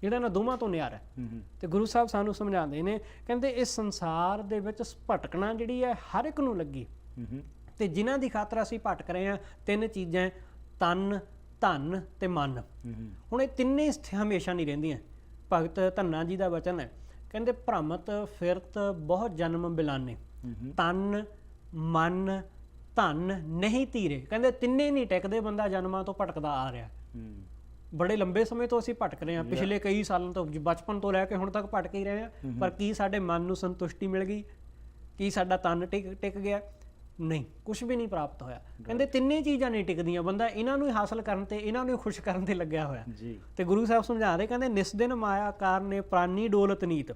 ਜਿਹੜਾ ਇਹਨਾਂ ਦੋਵਾਂ ਤੋਂ ਨਿਆਰਾ ਹੈ। ਤੇ ਗੁਰੂ ਸਾਹਿਬ ਸਾਨੂੰ ਸਮਝਾਉਂਦੇ ਨੇ, ਕਹਿੰਦੇ ਇਸ ਸੰਸਾਰ ਦੇ ਵਿੱਚ ਭਟਕਣਾ ਜਿਹੜੀ ਹੈ ਹਰ ਇੱਕ ਨੂੰ ਲੱਗੀ, ਤੇ ਜਿਨ੍ਹਾਂ ਦੀ ਖਾਤਰ ਅਸੀਂ ਭਟਕ ਰਹੇ ਹਾਂ, ਤਿੰਨ ਚੀਜ਼ਾਂ, ਤਨ, ਧਨ ਤੇ ਮਨ। ਹੁਣ ਇਹ ਤਿੰਨੇ ਹਮੇਸ਼ਾ ਨਹੀਂ ਰਹਿੰਦੀਆਂ। ਭਗਤ ਧੰਨਾ ਜੀ ਦਾ ਵਚਨ ਹੈ, ਕਹਿੰਦੇ ਭ੍ਰਮਤ ਫਿਰਤ ਬਹੁਤ ਜਨਮ ਬਿਲਾਨੇ, ਤਨ ਮਨ ਧਨ ਨਹੀਂ ਧੀਰੇ। ਕਹਿੰਦੇ ਤਿੰਨੇ ਨਹੀਂ ਟਿਕਦੇ, ਬੰਦਾ ਜਨਮਾਂ ਤੋਂ ਭਟਕਦਾ ਆ ਰਿਹਾ। ਬੜੇ ਲੰਬੇ ਸਮੇਂ ਤੋਂ ਅਸੀਂ ਭਟਕ ਰਹੇ ਹਾਂ, ਪਿਛਲੇ ਕਈ ਸਾਲਾਂ ਤੋਂ, ਬਚਪਨ ਤੋਂ ਲੈ ਕੇ ਹੁਣ ਤੱਕ ਭਟਕ ਹੀ ਰਹੇ ਹਾਂ। ਪਰ ਕੀ ਸਾਡੇ ਮਨ ਨੂੰ ਸੰਤੁਸ਼ਟੀ ਮਿਲ ਗਈ? ਕੀ ਸਾਡਾ ਤਨ ਟਿਕ ਗਿਆ? ਨਹੀਂ, ਕੁਝ ਵੀ ਨਹੀਂ ਪ੍ਰਾਪਤ ਹੋਇਆ। ਕਹਿੰਦੇ ਤਿੰਨੇ ਚੀਜ਼ਾਂ ਨਹੀਂ ਟਿਕਦੀਆਂ, ਬੰਦਾ ਇਹਨਾਂ ਨੂੰ ਹੀ ਹਾਸਲ ਕਰਨ ਤੇ ਇਹਨਾਂ ਨੂੰ ਹੀ ਖੁਸ਼ ਕਰਨ ਤੇ ਲੱਗਿਆ ਹੋਇਆ। ਤੇ ਗੁਰੂ ਸਾਹਿਬ ਸਮਝਾ ਰਹੇ, ਕਹਿੰਦੇ ਨਿਸਦਿਨ ਮਾਇਆ ਕਾਰਨੇ ਪ੍ਰਾਨੀ ਡੋਲਤ ਨੀਤ।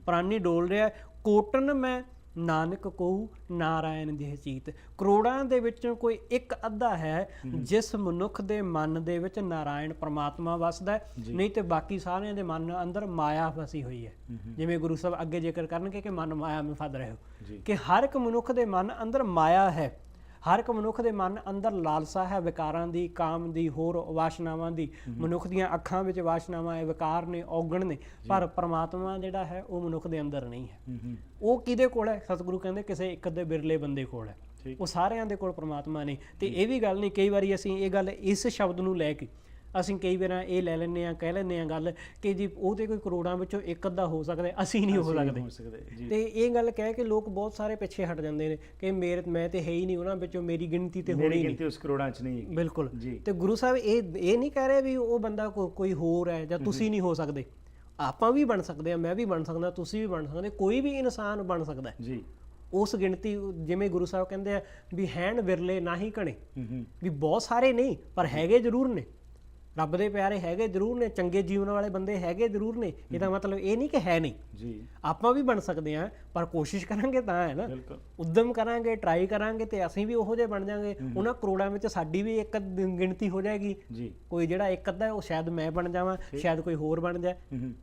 ਪ੍ਰਾਨੀ ਡੋਲ ਰਿਹਾ, ਕੋਟਨ ਮੈਂ ਨਾਨਕ ਕਹੂ ਨਾਰਾਇਣ ਜਿਹ ਚੀਤ। ਕਰੋੜਾਂ ਦੇ ਵਿੱਚੋਂ ਕੋਈ ਇੱਕ ਅੱਧਾ ਹੈ ਜਿਸ ਮਨੁੱਖ ਦੇ ਮਨ ਦੇ ਵਿੱਚ ਨਾਰਾਇਣ ਪਰਮਾਤਮਾ ਵਸਦਾ, ਨਹੀਂ ਤੇ ਬਾਕੀ ਸਾਰਿਆਂ ਦੇ ਮਨ ਅੰਦਰ ਮਾਇਆ ਫਸੀ ਹੋਈ ਹੈ। ਜਿਵੇਂ ਗੁਰੂ ਸਾਹਿਬ ਅੱਗੇ ਜ਼ਿਕਰ ਕਰਨਗੇ ਕਿ ਮਨ ਮਾਇਆ ਵਿੱਚ ਫਸ ਰਹੇ ਹੋ, ਕਿ ਹਰ ਇੱਕ ਮਨੁੱਖ ਦੇ ਮਨ ਅੰਦਰ ਮਾਇਆ ਹੈ। ਹਰ ਇੱਕ ਮਨੁੱਖ ਦੇ ਮਨ ਅੰਦਰ ਲਾਲਸਾ ਹੈ, ਵਿਕਾਰਾਂ ਦੀ, ਕਾਮ ਦੀ, ਹੋਰ ਵਾਸ਼ਨਾਵਾਂ ਦੀ। ਮਨੁੱਖ ਦੀਆਂ ਅੱਖਾਂ ਵਿੱਚ ਵਾਸ਼ਨਾਵਾਂ ਹੈ, ਵਿਕਾਰ ਨੇ, ਔਗਣ ਨੇ, ਪਰ ਪਰਮਾਤਮਾ ਜਿਹੜਾ ਹੈ ਉਹ ਮਨੁੱਖ ਦੇ ਅੰਦਰ ਨਹੀਂ ਹੈ। ਉਹ ਕਿਹਦੇ ਕੋਲ ਹੈ? ਸਤਿਗੁਰੂ ਕਹਿੰਦੇ ਕਿਸੇ ਇੱਕ ਅੱਧੇ ਬਿਰਲੇ ਬੰਦੇ ਕੋਲ ਹੈ। ਉਹ ਸਾਰਿਆਂ ਦੇ ਕੋਲ ਪਰਮਾਤਮਾ ਨਹੀਂ। ਤੇ ਇਹ ਵੀ ਗੱਲ ਨਹੀਂ, ਕਈ ਵਾਰੀ ਅਸੀਂ ਇਹ ਗੱਲ ਇਸ ਸ਼ਬਦ ਨੂੰ ਲੈ ਕੇ ਅਸੀਂ ਕਈ ਵਾਰ ਇਹ ਲੈ ਲੈਂਦੇ ਹਾਂ, ਕਹਿ ਲੈਂਦੇ ਹਾਂ ਗੱਲ ਕਿ ਜੀ ਉਹ ਤੇ ਕੋਈ ਕਰੋੜਾਂ ਵਿੱਚੋਂ ਇੱਕ ਅੱਧਾ ਹੋ ਸਕਦਾ, ਅਸੀਂ ਨਹੀਂ ਹੋ ਸਕਦੇ। ਤੇ ਇਹ ਗੱਲ ਕਹਿ ਕੇ ਲੋਕ ਬਹੁਤ ਸਾਰੇ ਪਿੱਛੇ ਹਟ ਜਾਂਦੇ ਨੇ ਕਿ ਮੈਂ ਤੇ ਹੈ ਹੀ ਨਹੀਂ ਉਹਨਾਂ ਵਿੱਚੋਂ, ਮੇਰੀ ਗਿਣਤੀ ਤੇ ਹੋਣੀ ਨਹੀਂ, ਉਸ ਕਰੋੜਾਂ 'ਚ ਨਹੀਂ। ਬਿਲਕੁਲ। ਤੇ ਗੁਰੂ ਸਾਹਿਬ ਇਹ ਨਹੀਂ ਕਹਿ ਰਹੇ ਵੀ ਉਹ ਬੰਦਾ ਕੋਈ ਹੋਰ ਹੈ ਜਾਂ ਤੁਸੀਂ ਨਹੀਂ ਹੋ ਸਕਦੇ। ਆਪਾਂ ਵੀ ਬਣ ਸਕਦੇ ਹਾਂ, ਮੈਂ ਵੀ ਬਣ ਸਕਦਾ, ਤੁਸੀਂ ਵੀ ਬਣ ਸਕਦੇ, ਕੋਈ ਵੀ ਇਨਸਾਨ ਬਣ ਸਕਦਾ ਜੀ। ਉਸ ਗਿਣਤੀ, ਜਿਵੇਂ ਗੁਰੂ ਸਾਹਿਬ ਕਹਿੰਦੇ ਆ ਵੀ ਹੈਣ ਵਿਰਲੇ ਨਾ ਹੀ ਘਣੇ, ਵੀ ਬਹੁਤ ਸਾਰੇ ਨਹੀਂ ਪਰ ਹੈਗੇ ਜ਼ਰੂਰ ਨੇ। ਰੱਬ ਦੇ ਪਿਆਰੇ ਹੈਗੇ ਜ਼ਰੂਰ ਨੇ, ਚੰਗੇ ਜੀਵਨ ਵਾਲੇ ਬੰਦੇ ਹੈਗੇ ਜ਼ਰੂਰ ਨੇ। ਇਹਦਾ ਮਤਲਬ ਇਹ ਨਹੀਂ ਕਿ ਹੈ ਨਹੀਂ ਜੀ। ਆਪਾਂ ਵੀ ਬਣ ਸਕਦੇ ਹਾਂ, ਪਰ ਕੋਸ਼ਿਸ਼ ਕਰਾਂਗੇ ਤਾਂ ਹੈ ਨਾ, ਉਦਮ ਕਰਾਂਗੇ, ਟਰਾਈ ਕਰਾਂਗੇ ਤੇ ਅਸੀਂ ਵੀ ਉਹੋ ਜਿਹੇ ਬਣ ਜਾਾਂਗੇ। ਉਹਨਾਂ ਕਰੋੜਾਂ ਵਿੱਚ ਸਾਡੀ ਵੀ ਇੱਕ ਗਿਣਤੀ ਹੋ ਜਾਏਗੀ ਜੀ। ਕੋਈ ਜਿਹੜਾ ਇੱਕ ਅੱਧਾ ਉਹ ਸ਼ਾਇਦ ਮੈਂ ਬਣ ਜਾਵਾਂ, ਸ਼ਾਇਦ ਕੋਈ ਹੋਰ ਬਣ ਜਾਏ।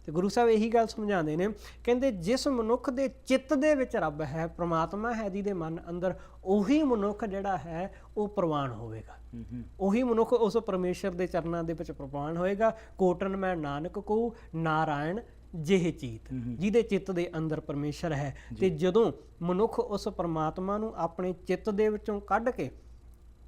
ਤੇ ਗੁਰੂ ਸਾਹਿਬ ਇਹੀ ਗੱਲ ਸਮਝਾਉਂਦੇ ਨੇ, ਕਹਿੰਦੇ ਜਿਸ ਮਨੁੱਖ ਦੇ ਚਿੱਤ ਦੇ ਵਿੱਚ ਰੱਬ ਹੈ, ਪ੍ਰਮਾਤਮਾ ਹੈ ਜਿਹਦੇ ਮਨ ਅੰਦਰ, ਉਹੀ ਮਨੁੱਖ ਜਿਹੜਾ ਹੈ ਉਹ ਪ੍ਰਵਾਨ ਹੋਵੇਗਾ। ਉਹੀ ਮਨੁੱਖ ਉਸ ਪਰਮੇਸ਼ਰ ਦੇ ਚਰਨਾਂ ਦੇ ਵਿੱਚ ਪ੍ਰਵਾਨ ਹੋਏਗਾ। ਕੋਟਨ ਮੈਂ ਨਾਨਕ ਕਹੂ ਨਾਰਾਇਣ ਜਿਹ ਚੀਤ, ਜਿਹਦੇ ਚਿੱਤ ਦੇ ਅੰਦਰ ਪਰਮੇਸ਼ਰ ਹੈ। ਤੇ ਜਦੋਂ ਮਨੁੱਖ ਉਸ ਪਰਮਾਤਮਾ ਨੂੰ ਆਪਣੇ ਚਿੱਤ ਦੇ ਵਿੱਚੋਂ ਕੱਢ ਕੇ,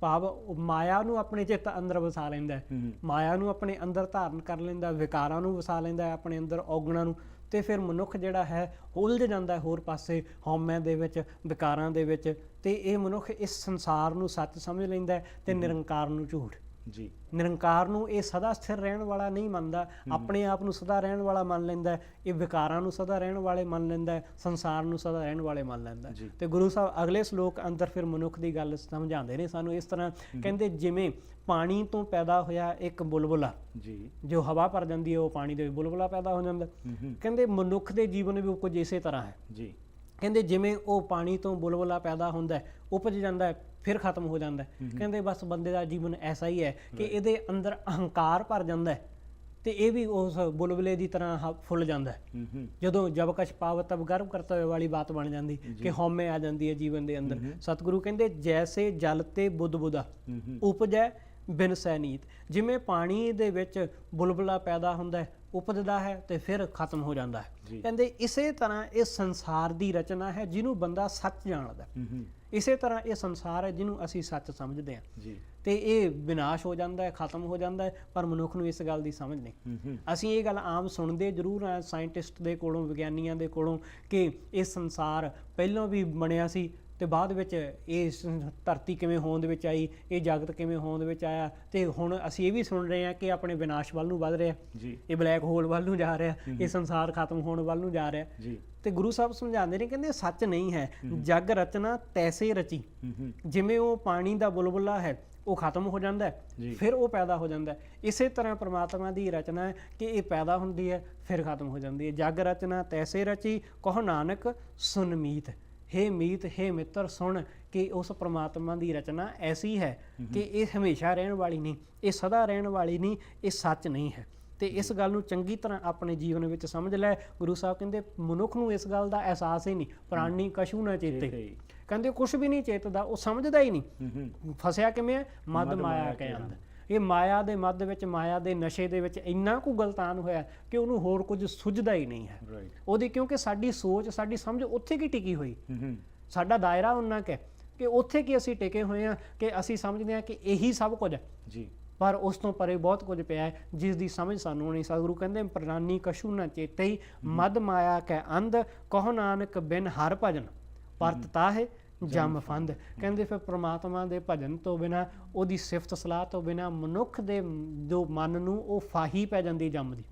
ਭਾਵ ਮਾਇਆ ਨੂੰ ਆਪਣੇ ਚਿੱਤ ਅੰਦਰ ਵਸਾ ਲੈਂਦਾ, ਮਾਇਆ ਨੂੰ ਆਪਣੇ ਅੰਦਰ ਧਾਰਨ ਕਰ ਲੈਂਦਾ, ਵਿਕਾਰਾਂ ਨੂੰ ਵਸਾ ਲੈਂਦਾ ਆਪਣੇ ਅੰਦਰ, ਔਗਣਾਂ ਨੂੰ, ਤੇ ਫਿਰ ਮਨੁੱਖ ਜਿਹੜਾ ਹੈ ਉਲਝ ਜਾਂਦਾ ਹੋਰ ਪਾਸੇ, ਹਉਮੈ ਦੇ ਵਿੱਚ, ਵਿਕਾਰਾਂ ਦੇ ਵਿੱਚ। ਤੇ ਇਹ ਮਨੁੱਖ ਇਸ ਸੰਸਾਰ ਨੂੰ ਸੱਚ ਸਮਝ ਲੈਂਦਾ ਤੇ ਨਿਰੰਕਾਰ ਨੂੰ ਝੂਠ ਜੀ। ਨਿਰੰਕਾਰ ਨੂੰ ਇਹ ਸਦਾ ਸਥਿਰ ਰਹਿਣ ਵਾਲਾ ਨਹੀਂ ਮੰਨਦਾ, ਆਪਣੇ ਆਪ ਨੂੰ ਸਦਾ ਰਹਿਣ ਵਾਲਾ ਮੰਨ ਲੈਂਦਾ। ਇਹ ਵਿਕਾਰਾਂ ਨੂੰ ਸਦਾ ਰਹਿਣ ਵਾਲੇ ਮੰਨ ਲੈਂਦਾ, ਸੰਸਾਰ ਨੂੰ ਸਦਾ ਰਹਿਣ ਵਾਲੇ ਮੰਨ ਲੈਂਦਾ। ਤੇ ਗੁਰੂ ਸਾਹਿਬ ਅਗਲੇ ਸ਼ਲੋਕ ਅੰਦਰ ਫਿਰ ਮਨੁੱਖ ਦੀ ਗੱਲ ਸਮਝਾਉਂਦੇ ਨੇ ਸਾਨੂੰ ਇਸ ਤਰ੍ਹਾਂ, ਕਹਿੰਦੇ ਜਿਵੇਂ ਪਾਣੀ ਤੋਂ ਪੈਦਾ ਹੋਇਆ ਇੱਕ ਬੁਲਬੁਲਾ ਜੀ, ਜੋ ਹਵਾ ਭਰ ਜਾਂਦੀ ਹੈ ਉਹ ਪਾਣੀ ਦੇ ਬੁਲਬੁਲਾ ਪੈਦਾ ਹੋ ਜਾਂਦਾ। ਕਹਿੰਦੇ ਮਨੁੱਖ ਦੇ ਜੀਵਨ ਵੀ ਕੁਝ ਇਸੇ ਤਰ੍ਹਾਂ ਹੈ ਜੀ। ਕਹਿੰਦੇ ਜਿਵੇਂ ਉਹ ਪਾਣੀ ਤੋਂ ਬੁਲਬੁਲਾ ਪੈਦਾ ਹੁੰਦਾ, ਉਪਜ ਜਾਂਦਾ ਹੈ, ਫਿਰ ਖਤਮ ਹੋ ਜਾਂਦਾ। ਕਹਿੰਦੇ ਬਸ ਬੰਦੇ ਦਾ ਜੀਵਨ ਐਸਾ ਹੀ ਹੈ ਕਿ ਇਹਦੇ ਅੰਦਰ ਅਹੰਕਾਰ ਭਰ ਜਾਂਦਾ ਤੇ ਇਹ ਵੀ ਉਸ ਬੁਲਬੁਲੇ ਦੀ ਤਰ੍ਹਾਂ ਫੁੱਲ ਜਾਂਦਾ। ਜਦੋਂ ਜਬ ਕਛ ਪਾਵ ਤਬ ਗਰਭ ਕਰਤਾ ਹੋਏ ਵਾਲੀ ਬਾਤ ਬਣ ਜਾਂਦੀ ਕਿ ਹਉਮੈ ਆ ਜਾਂਦੀ ਹੈ ਜੀਵਨ ਦੇ ਅੰਦਰ। ਸਤਿਗੁਰੂ ਕਹਿੰਦੇ ਜੈਸੇ ਜਲ ਤੇ ਬੁੱਧ ਬੁੱਧਾ ਉਪਜੈ ਬਿਨ ਸੈਨੀਤ। ਜਿਵੇਂ ਪਾਣੀ ਦੇ ਵਿੱਚ ਬੁਲਬੁਲਾ ਪੈਦਾ ਹੁੰਦਾ, ਉਪਜਦਾ ਹੈ ਤੇ ਫਿਰ ਖਤਮ ਹੋ ਜਾਂਦਾ ਹੈ। ਕਹਿੰਦੇ ਇਸੇ ਤਰ੍ਹਾਂ ਇਹ ਸੰਸਾਰ ਦੀ ਰਚਨਾ ਹੈ ਜਿਹਨੂੰ ਬੰਦਾ ਸੱਚ ਜਾਣਦਾ। ਇਸੇ ਤਰ੍ਹਾਂ ਇਹ ਸੰਸਾਰ ਹੈ ਜਿਹਨੂੰ ਅਸੀਂ ਸੱਚ ਸਮਝਦੇ ਹਾਂ ਤੇ ਇਹ ਵਿਨਾਸ਼ ਹੋ ਜਾਂਦਾ ਹੈ, ਖਤਮ ਹੋ ਜਾਂਦਾ ਹੈ, ਪਰ ਮਨੁੱਖ ਨੂੰ ਇਸ ਗੱਲ ਦੀ ਸਮਝ ਨਹੀਂ। ਅਸੀਂ ਇਹ ਗੱਲ ਆਮ ਸੁਣਦੇ ਜ਼ਰੂਰ ਹਾਂ ਸਾਇੰਟਿਸਟ ਦੇ ਕੋਲੋਂ, ਵਿਗਿਆਨੀਆਂ ਦੇ ਕੋਲੋਂ, ਕਿ ਇਹ ਸੰਸਾਰ ਪਹਿਲਾਂ ਵੀ ਬਣਿਆ ਸੀ ਤੇ ਬਾਅਦ ਵਿੱਚ ਇਹ ਧਰਤੀ ਕਿਵੇਂ ਹੋਂਦ ਵਿੱਚ ਆਈ, ਇਹ ਜਗਤ ਕਿਵੇਂ ਹੋਂਦ ਵਿੱਚ ਆਇਆ। ਤੇ ਹੁਣ ਅਸੀਂ ਇਹ ਵੀ ਸੁਣ ਰਹੇ ਹਾਂ ਕਿ ਆਪਣੇ ਵਿਨਾਸ਼ ਵੱਲ ਨੂੰ ਵੱਧ ਰਿਹਾ, ਇਹ ਬਲੈਕ ਹੋਲ ਵੱਲ ਨੂੰ ਜਾ ਰਿਹਾ, ਇਹ ਸੰਸਾਰ ਖਤਮ ਹੋਣ ਵੱਲ ਨੂੰ ਜਾ ਰਿਹਾ। ਤੇ ਗੁਰੂ ਸਾਹਿਬ ਸਮਝਾਉਂਦੇ ਨੇ, ਕਹਿੰਦੇ ਸੱਚ ਨਹੀਂ ਹੈ। ਜਗ ਰਚਨਾ ਤੈਸੇ ਰਚੀ, ਜਿਵੇਂ ਉਹ ਪਾਣੀ ਦਾ ਬੁਲਬੁਲਾ ਹੈ ਉਹ ਖਤਮ ਹੋ ਜਾਂਦਾ ਹੈ ਫਿਰ ਉਹ ਪੈਦਾ ਹੋ ਜਾਂਦਾ ਹੈ, ਇਸੇ ਤਰ੍ਹਾਂ ਪ੍ਰਮਾਤਮਾ ਦੀ ਰਚਨਾ ਹੈ ਕਿ ਇਹ ਪੈਦਾ ਹੁੰਦੀ ਹੈ ਫਿਰ ਖਤਮ ਹੋ ਜਾਂਦੀ ਹੈ। ਜਗ ਰਚਨਾ ਤੈਸੇ ਰਚੀ ਕਹੋ ਨਾਨਕ ਸੁਨ ਮੀਤ। ਹੇ ਮੀਤ, ਹੇ ਮਿੱਤਰ, ਸੁਣ ਕਿ ਉਸ ਪ੍ਰਮਾਤਮਾ ਦੀ ਰਚਨਾ ਐਸੀ ਹੈ ਕਿ ਇਹ ਹਮੇਸ਼ਾ ਰਹਿਣ ਵਾਲੀ ਨਹੀਂ, ਇਹ ਸਦਾ ਰਹਿਣ ਵਾਲੀ ਨਹੀਂ, ਇਹ ਸੱਚ ਨਹੀਂ ਹੈ। ਤੇ ਇਸ ਗੱਲ ਨੂੰ ਚੰਗੀ ਤਰ੍ਹਾਂ ਆਪਣੇ ਜੀਵਨ ਵਿੱਚ ਸਮਝ ਲੈ। ਗੁਰੂ ਸਾਹਿਬ ਕਹਿੰਦੇ ਮਨੁੱਖ ਨੂੰ ਇਸ ਗੱਲ ਦਾ ਅਹਿਸਾਸ ਹੀ ਨਹੀਂ, ਪ੍ਰਾਣੀ ਕਛੂ ਨਾ ਚੇਤੇ, ਕਹਿੰਦੇ ਕੁਝ ਵੀ ਨਹੀਂ ਚੇਤਦਾ, ਉਹ ਸਮਝਦਾ ਹੀ ਨਹੀਂ। ਫਸਿਆ ਕਿਵੇਂ ਹੈ? ਮਦ ਮਾਇਆ ਕੇ ਅੰਦਰ। ਇਹ ਮਾਇਆ ਦੇ ਮੱਧ ਵਿੱਚ, ਮਾਇਆ ਦੇ ਨਸ਼ੇ ਦੇ ਵਿੱਚ ਇੰਨਾ ਕੁ ਗਲਤਾਨ ਹੋਇਆ ਕਿ ਉਹਨੂੰ ਹੋਰ ਕੁਝ ਸੁੱਝਦਾ ਹੀ ਨਹੀਂ ਹੈ ਉਹਦੀ, ਕਿਉਂਕਿ ਸਾਡੀ ਸੋਚ, ਸਾਡੀ ਸਮਝ ਉੱਥੇ ਕੀ ਟਿਕੀ ਹੋਈ, ਸਾਡਾ ਦਾਇਰਾ ਉਨਾ ਕੁ ਹੈ ਕਿ ਉੱਥੇ ਕੀ ਅਸੀਂ ਟਿਕੇ ਹੋਏ ਹਾਂ ਕਿ ਅਸੀਂ ਸਮਝਦੇ ਹਾਂ ਕਿ ਇਹੀ ਸਭ ਕੁਝ ਹੈ ਜੀ, ਪਰ ਉਸ ਤੋਂ ਪਰੇ ਬਹੁਤ ਕੁਝ ਪਿਆ ਹੈ ਜਿਸ ਦੀ ਸਮਝ ਸਾਨੂੰ ਨਹੀਂ। ਸਤਿਗੁਰੂ ਕਹਿੰਦੇ ਪ੍ਰਾਨੀ ਕਛੂ ਨਾ ਚੇਤਈ, ਮਦ ਮਾਇਆ ਕੈ ਅੰਧ, ਕਹੋ ਨਾਨਕ ਬਿਨ ਹਰ ਭਜਨ ਪਰਤ ਤਾਹੇ ਜਮ ਫੰਦ। ਕਹਿੰਦੇ ਫਿਰ ਪ੍ਰਮਾਤਮਾ ਦੇ ਭਜਨ ਤੋਂ ਬਿਨਾਂ, ਉਹਦੀ ਸਿਫਤ ਸਲਾਹ ਤੋਂ ਬਿਨਾਂ ਮਨੁੱਖ ਦੇ ਜੋ ਮਨ ਨੂੰ ਉਹ ਫਾਹੀ ਪੈ ਜਾਂਦੀ ਜੰਮ ਦੀ,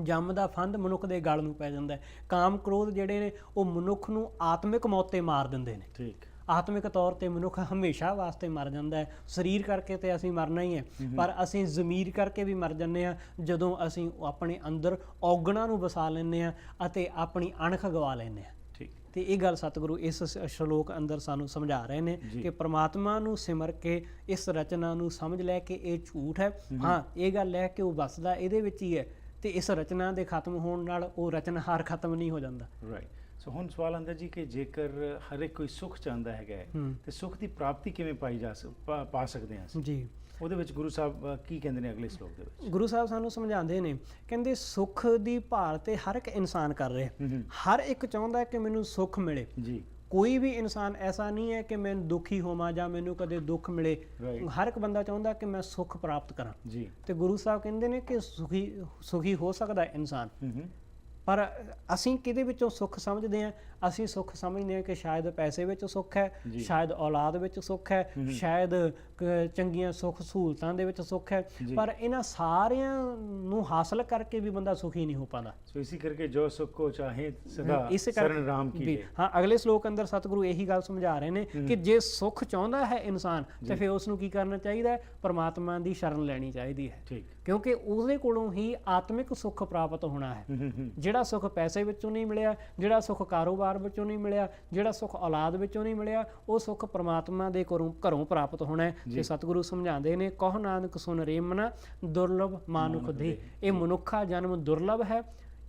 ਜੰਮ ਦਾ ਫੰਦ ਮਨੁੱਖ ਦੇ ਗਲ ਨੂੰ ਪੈ ਜਾਂਦਾ। ਕਾਮ ਕ੍ਰੋਧ ਜਿਹੜੇ ਨੇ ਉਹ ਮਨੁੱਖ ਨੂੰ ਆਤਮਿਕ ਮੌਤ ਤੇ ਮਾਰ ਦਿੰਦੇ ਨੇ। ਠੀਕ, ਆਤਮਿਕ ਤੌਰ ਤੇ ਮਨੁੱਖ ਹਮੇਸ਼ਾ ਵਾਸਤੇ ਮਰ ਜਾਂਦਾ ਹੈ। ਸਰੀਰ ਕਰਕੇ ਤੇ ਅਸੀਂ ਮਰਨਾ ਹੀ ਹੈ, ਪਰ ਅਸੀਂ ਜ਼ਮੀਰ ਕਰਕੇ ਵੀ ਮਰ ਜਾਂਦੇ ਹਾਂ ਜਦੋਂ ਅਸੀਂ ਆਪਣੇ ਅੰਦਰ ਔਗਣਾਂ ਨੂੰ ਵਸਾ ਲੈਂਦੇ ਹਾਂ ਅਤੇ ਆਪਣੀ ਅਣਖ ਗਵਾ ਲੈਂਦੇ ਹਾਂ। ਤੇ ਇਹ ਗੱਲ ਸਤਿਗੁਰੂ ਇਸ ਸ਼ਲੋਕ ਅੰਦਰ ਸਾਨੂੰ ਸਮਝਾ ਰਹੇ ਨੇ ਕਿ ਪ੍ਰਮਾਤਮਾ ਨੂੰ ਸਿਮਰ ਕੇ ਇਸ ਰਚਨਾ ਨੂੰ ਸਮਝ ਲੈ ਕਿ ਇਹ ਝੂਠ ਹੈ। ਹਾਂ, ਇਹ ਗੱਲ ਹੈ ਕਿ ਉਹ ਵਸਦਾ ਇਹਦੇ ਵਿੱਚ ਹੀ ਹੈ, ਤੇ ਇਸ ਰਚਨਾ ਦੇ ਖਤਮ ਹੋਣ ਨਾਲ ਉਹ ਰਚਨਹਾਰ ਖਤਮ ਨਹੀਂ ਹੋ ਜਾਂਦਾ। ਰਾਈਟ। ਸੋ ਹੁਣ ਸਵਾਲ ਆਉਂਦਾ ਜੀ ਕਿ ਜੇਕਰ ਹਰ ਇੱਕ ਕੋਈ ਸੁੱਖ ਚਾਹੁੰਦਾ ਹੈਗਾ ਤੇ ਸੁੱਖ ਦੀ ਪ੍ਰਾਪਤੀ ਕਿਵੇਂ ਪਾ ਸਕਦੇ ਹਾਂ ਅਸੀਂ ਜੀ? ਉਹਦੇ ਵਿੱਚ ਗੁਰੂ ਸਾਹਿਬ ਕੀ ਕਹਿੰਦੇ ਨੇ ਅਗਲੇ ਸ਼ਲੋਕ ਦੇ ਵਿੱਚ? ਗੁਰੂ ਸਾਹਿਬ ਸਾਨੂੰ ਸਮਝਾਉਂਦੇ ਨੇ, ਕਹਿੰਦੇ ਸੁੱਖ ਦੀ ਭਾਲ ਤੇ ਹਰ ਇੱਕ ਇਨਸਾਨ ਕਰ ਰਿਹਾ, ਹਰ ਇੱਕ ਚਾਹੁੰਦਾ ਕਿ ਮੈਨੂੰ ਸੁੱਖ ਮਿਲੇ ਜੀ। ਕੋਈ ਵੀ ਇਨਸਾਨ ਐਸਾ ਨਹੀਂ ਹੈ ਕਿ ਮੈਂ ਦੁਖੀ ਹੋਵਾਂ ਜਾਂ ਮੈਨੂੰ ਕਦੇ ਦੁੱਖ ਮਿਲੇ। ਹਰ ਇੱਕ ਬੰਦਾ ਚਾਹੁੰਦਾ ਕਿ ਮੈਂ ਸੁੱਖ ਪ੍ਰਾਪਤ ਕਰਾਂ ਜੀ। ਤੇ ਗੁਰੂ ਸਾਹਿਬ ਕਹਿੰਦੇ ਨੇ ਕਿ ਸੁਖੀ ਹੋ ਸਕਦਾ ਇਨਸਾਨ, ਪਰ ਅਸੀਂ ਕਿਹਦੇ ਵਿੱਚੋਂ ਸੁੱਖ ਸਮਝਦੇ ਹਾਂ? ਅਸੀਂ ਸੁੱਖ ਸਮਝਦੇ ਹਾਂ ਕਿ ਸ਼ਾਇਦ ਪੈਸੇ ਵਿੱਚ ਸੁੱਖ ਹੈ, ਸ਼ਾਇਦ ਔਲਾਦ ਵਿੱਚ ਸੁੱਖ ਹੈ, ਸ਼ਾਇਦ ਚੰਗੀਆਂ ਸੁੱਖ ਸਹੂਲਤਾਂ ਦੇ ਵਿੱਚ ਸੁੱਖ ਹੈ, ਪਰ ਇਹਨਾਂ ਸਾਰਿਆਂ ਨੂੰ ਹਾਸਲ ਕਰਕੇ ਵੀ ਬੰਦਾ ਸੁਖੀ ਨਹੀਂ ਹੋ ਪਾਉਂਦਾ। ਸੋ ਇਸੇ ਕਰਕੇ ਜੋ ਸੁੱਖ ਕੋ ਚਾਹੇ ਸਦਾ ਸ਼ਰਨ ਰਾਮ ਕੀ। ਹਾਂ, ਅਗਲੇ ਸ਼ਲੋਕ ਅੰਦਰ ਸਤਿਗੁਰੂ ਇਹੀ ਗੱਲ ਸਮਝਾ ਰਹੇ ਨੇ ਕਿ ਜੇ ਸੁੱਖ ਚਾਹੁੰਦਾ ਹੈ ਇਨਸਾਨ ਤੇ ਫਿਰ ਉਸ ਨੂੰ ਕੀ ਕਰਨਾ ਚਾਹੀਦਾ ਹੈ? ਪਰਮਾਤਮਾ ਦੀ ਸ਼ਰਨ ਲੈਣੀ ਚਾਹੀਦੀ ਹੈ, ਕਿਉਂਕਿ ਉਹਦੇ ਕੋਲੋਂ ਹੀ ਆਤਮਿਕ ਸੁੱਖ ਪ੍ਰਾਪਤ ਹੋਣਾ ਹੈ। ਜਿਹੜਾ ਸੁੱਖ ਪੈਸੇ ਵਿੱਚੋਂ ਨਹੀਂ ਮਿਲਿਆ, ਜਿਹੜਾ ਸੁੱਖ ਕਾਰੋਬਾਰ ਵਿੱਚੋਂ ਨਹੀਂ ਮਿਲਿਆ, ਜਿਹੜਾ ਸੁੱਖ ਔਲਾਦ ਵਿੱਚੋਂ ਨਹੀਂ ਮਿਲਿਆ, ਉਹ ਸੁੱਖ ਪ੍ਰਮਾਤਮਾ ਦੇ ਘਰੋਂ ਪ੍ਰਾਪਤ ਹੋਣਾ ਹੈ। ਤੇ ਸਤਿਗੁਰੂ ਸਮਝਾਉਂਦੇ ਨੇ, ਕਹੋ ਨਾਨਕ ਸੁਨ ਰੇ ਮਨਾ ਦੁਰਲਭ ਮਾਨੁਖ ਦੇ। ਇਹ ਮਨੁੱਖਾ ਜਨਮ ਦੁਰਲਭ ਹੈ,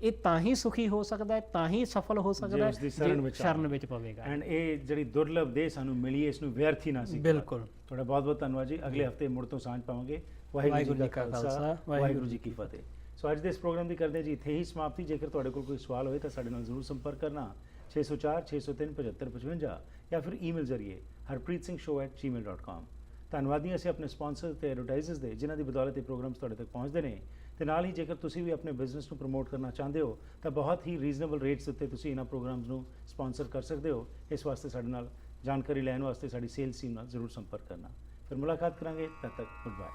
ਇਹ ਤਾਂ ਹੀ ਸੁਖੀ ਹੋ ਸਕਦਾ ਹੈ, ਤਾਂ ਹੀ ਸਫਲ ਹੋ ਸਕਦਾ ਹੈ ਜੇ ਸ਼ਰਨ ਵਿੱਚ ਪਵੇਗਾ। ਐਂਡ ਇਹ ਜਿਹੜੀ ਦੁਰਲਭ ਦੇ ਸਾਨੂੰ ਮਿਲੀ ਹੈ, ਇਸ ਨੂੰ ਵਿਅਰਥ ਹੀ ਨਾ ਸੀ। ਬਿਲਕੁਲ। ਤੁਹਾਡਾ ਬਹੁਤ ਬਹੁਤ ਧੰਨਵਾਦ ਜੀ। ਅਗਲੇ ਹਫਤੇ ਮੁੜ ਤੋਂ ਸਾਂਝ ਪਾਵਾਂਗੇ। ਵਾਹਿਗੁਰੂ ਜੀ ਕਾ ਖਾਲਸਾ, ਵਾਹਿਗੁਰੂ ਜੀ ਕੀ ਫਤਿਹ। ਸੋ ਅੱਜ ਦੇ ਇਸ ਪ੍ਰੋਗਰਾਮ ਦੀ ਕਰਦੇ ਜੀ ਇੱਥੇ ਹੀ ਸਮਾਪਤੀ। ਜੇਕਰ ਤੁਹਾਡੇ ਕੋਲ ਕੋਈ ਸਵਾਲ ਹੋਏ ਤਾਂ ਸਾਡੇ ਨਾਲ ਜ਼ਰੂਰ ਸੰਪਰਕ ਕਰਨਾ 604 603 7555 ਜਾਂ ਫਿਰ ਈਮੇਲ ਜ਼ਰੀਏ harpreetsingh@gmail.com। ਧੰਨਵਾਦੀ ਅਸੀਂ ਆਪਣੇ ਸਪਾਂਸਰ ਤੇ ਐਡਵਰਟਾਈਜ਼ਰਸ ਦੇ, ਜਿਨ੍ਹਾਂ ਦੀ ਬਦੌਲਤ ਇਹ ਪ੍ਰੋਗਰਾਮਸ ਤੁਹਾਡੇ ਤੱਕ ਪਹੁੰਚਦੇ ਨੇ। ਤੇ ਨਾਲ ਹੀ ਜੇਕਰ ਤੁਸੀਂ ਵੀ ਆਪਣੇ ਬਿਜ਼ਨਸ ਨੂੰ ਪ੍ਰਮੋਟ ਕਰਨਾ ਚਾਹੁੰਦੇ ਹੋ ਤਾਂ ਬਹੁਤ ਹੀ ਰੀਜ਼ਨੇਬਲ ਰੇਟਸ ਉੱਤੇ ਤੁਸੀਂ ਇਹਨਾਂ ਪ੍ਰੋਗਰਾਮਸ ਨੂੰ ਸਪਾਂਸਰ ਕਰ ਸਕਦੇ ਹੋ। ਇਸ ਵਾਸਤੇ ਸਾਡੇ ਨਾਲ ਜਾਣਕਾਰੀ ਲੈਣ ਵਾਸਤੇ ਸਾਡੀ ਸੇਲਸ ਟੀਮ ਨਾਲ ਜ਼ਰੂਰ ਸੰਪਰਕ ਕਰਨਾ। ਫਿਰ ਮੁਲਾਕਾਤ ਕਰਾਂਗੇ, ਤਦ ਤੱਕ ਗੁੱਡ ਬਾਏ।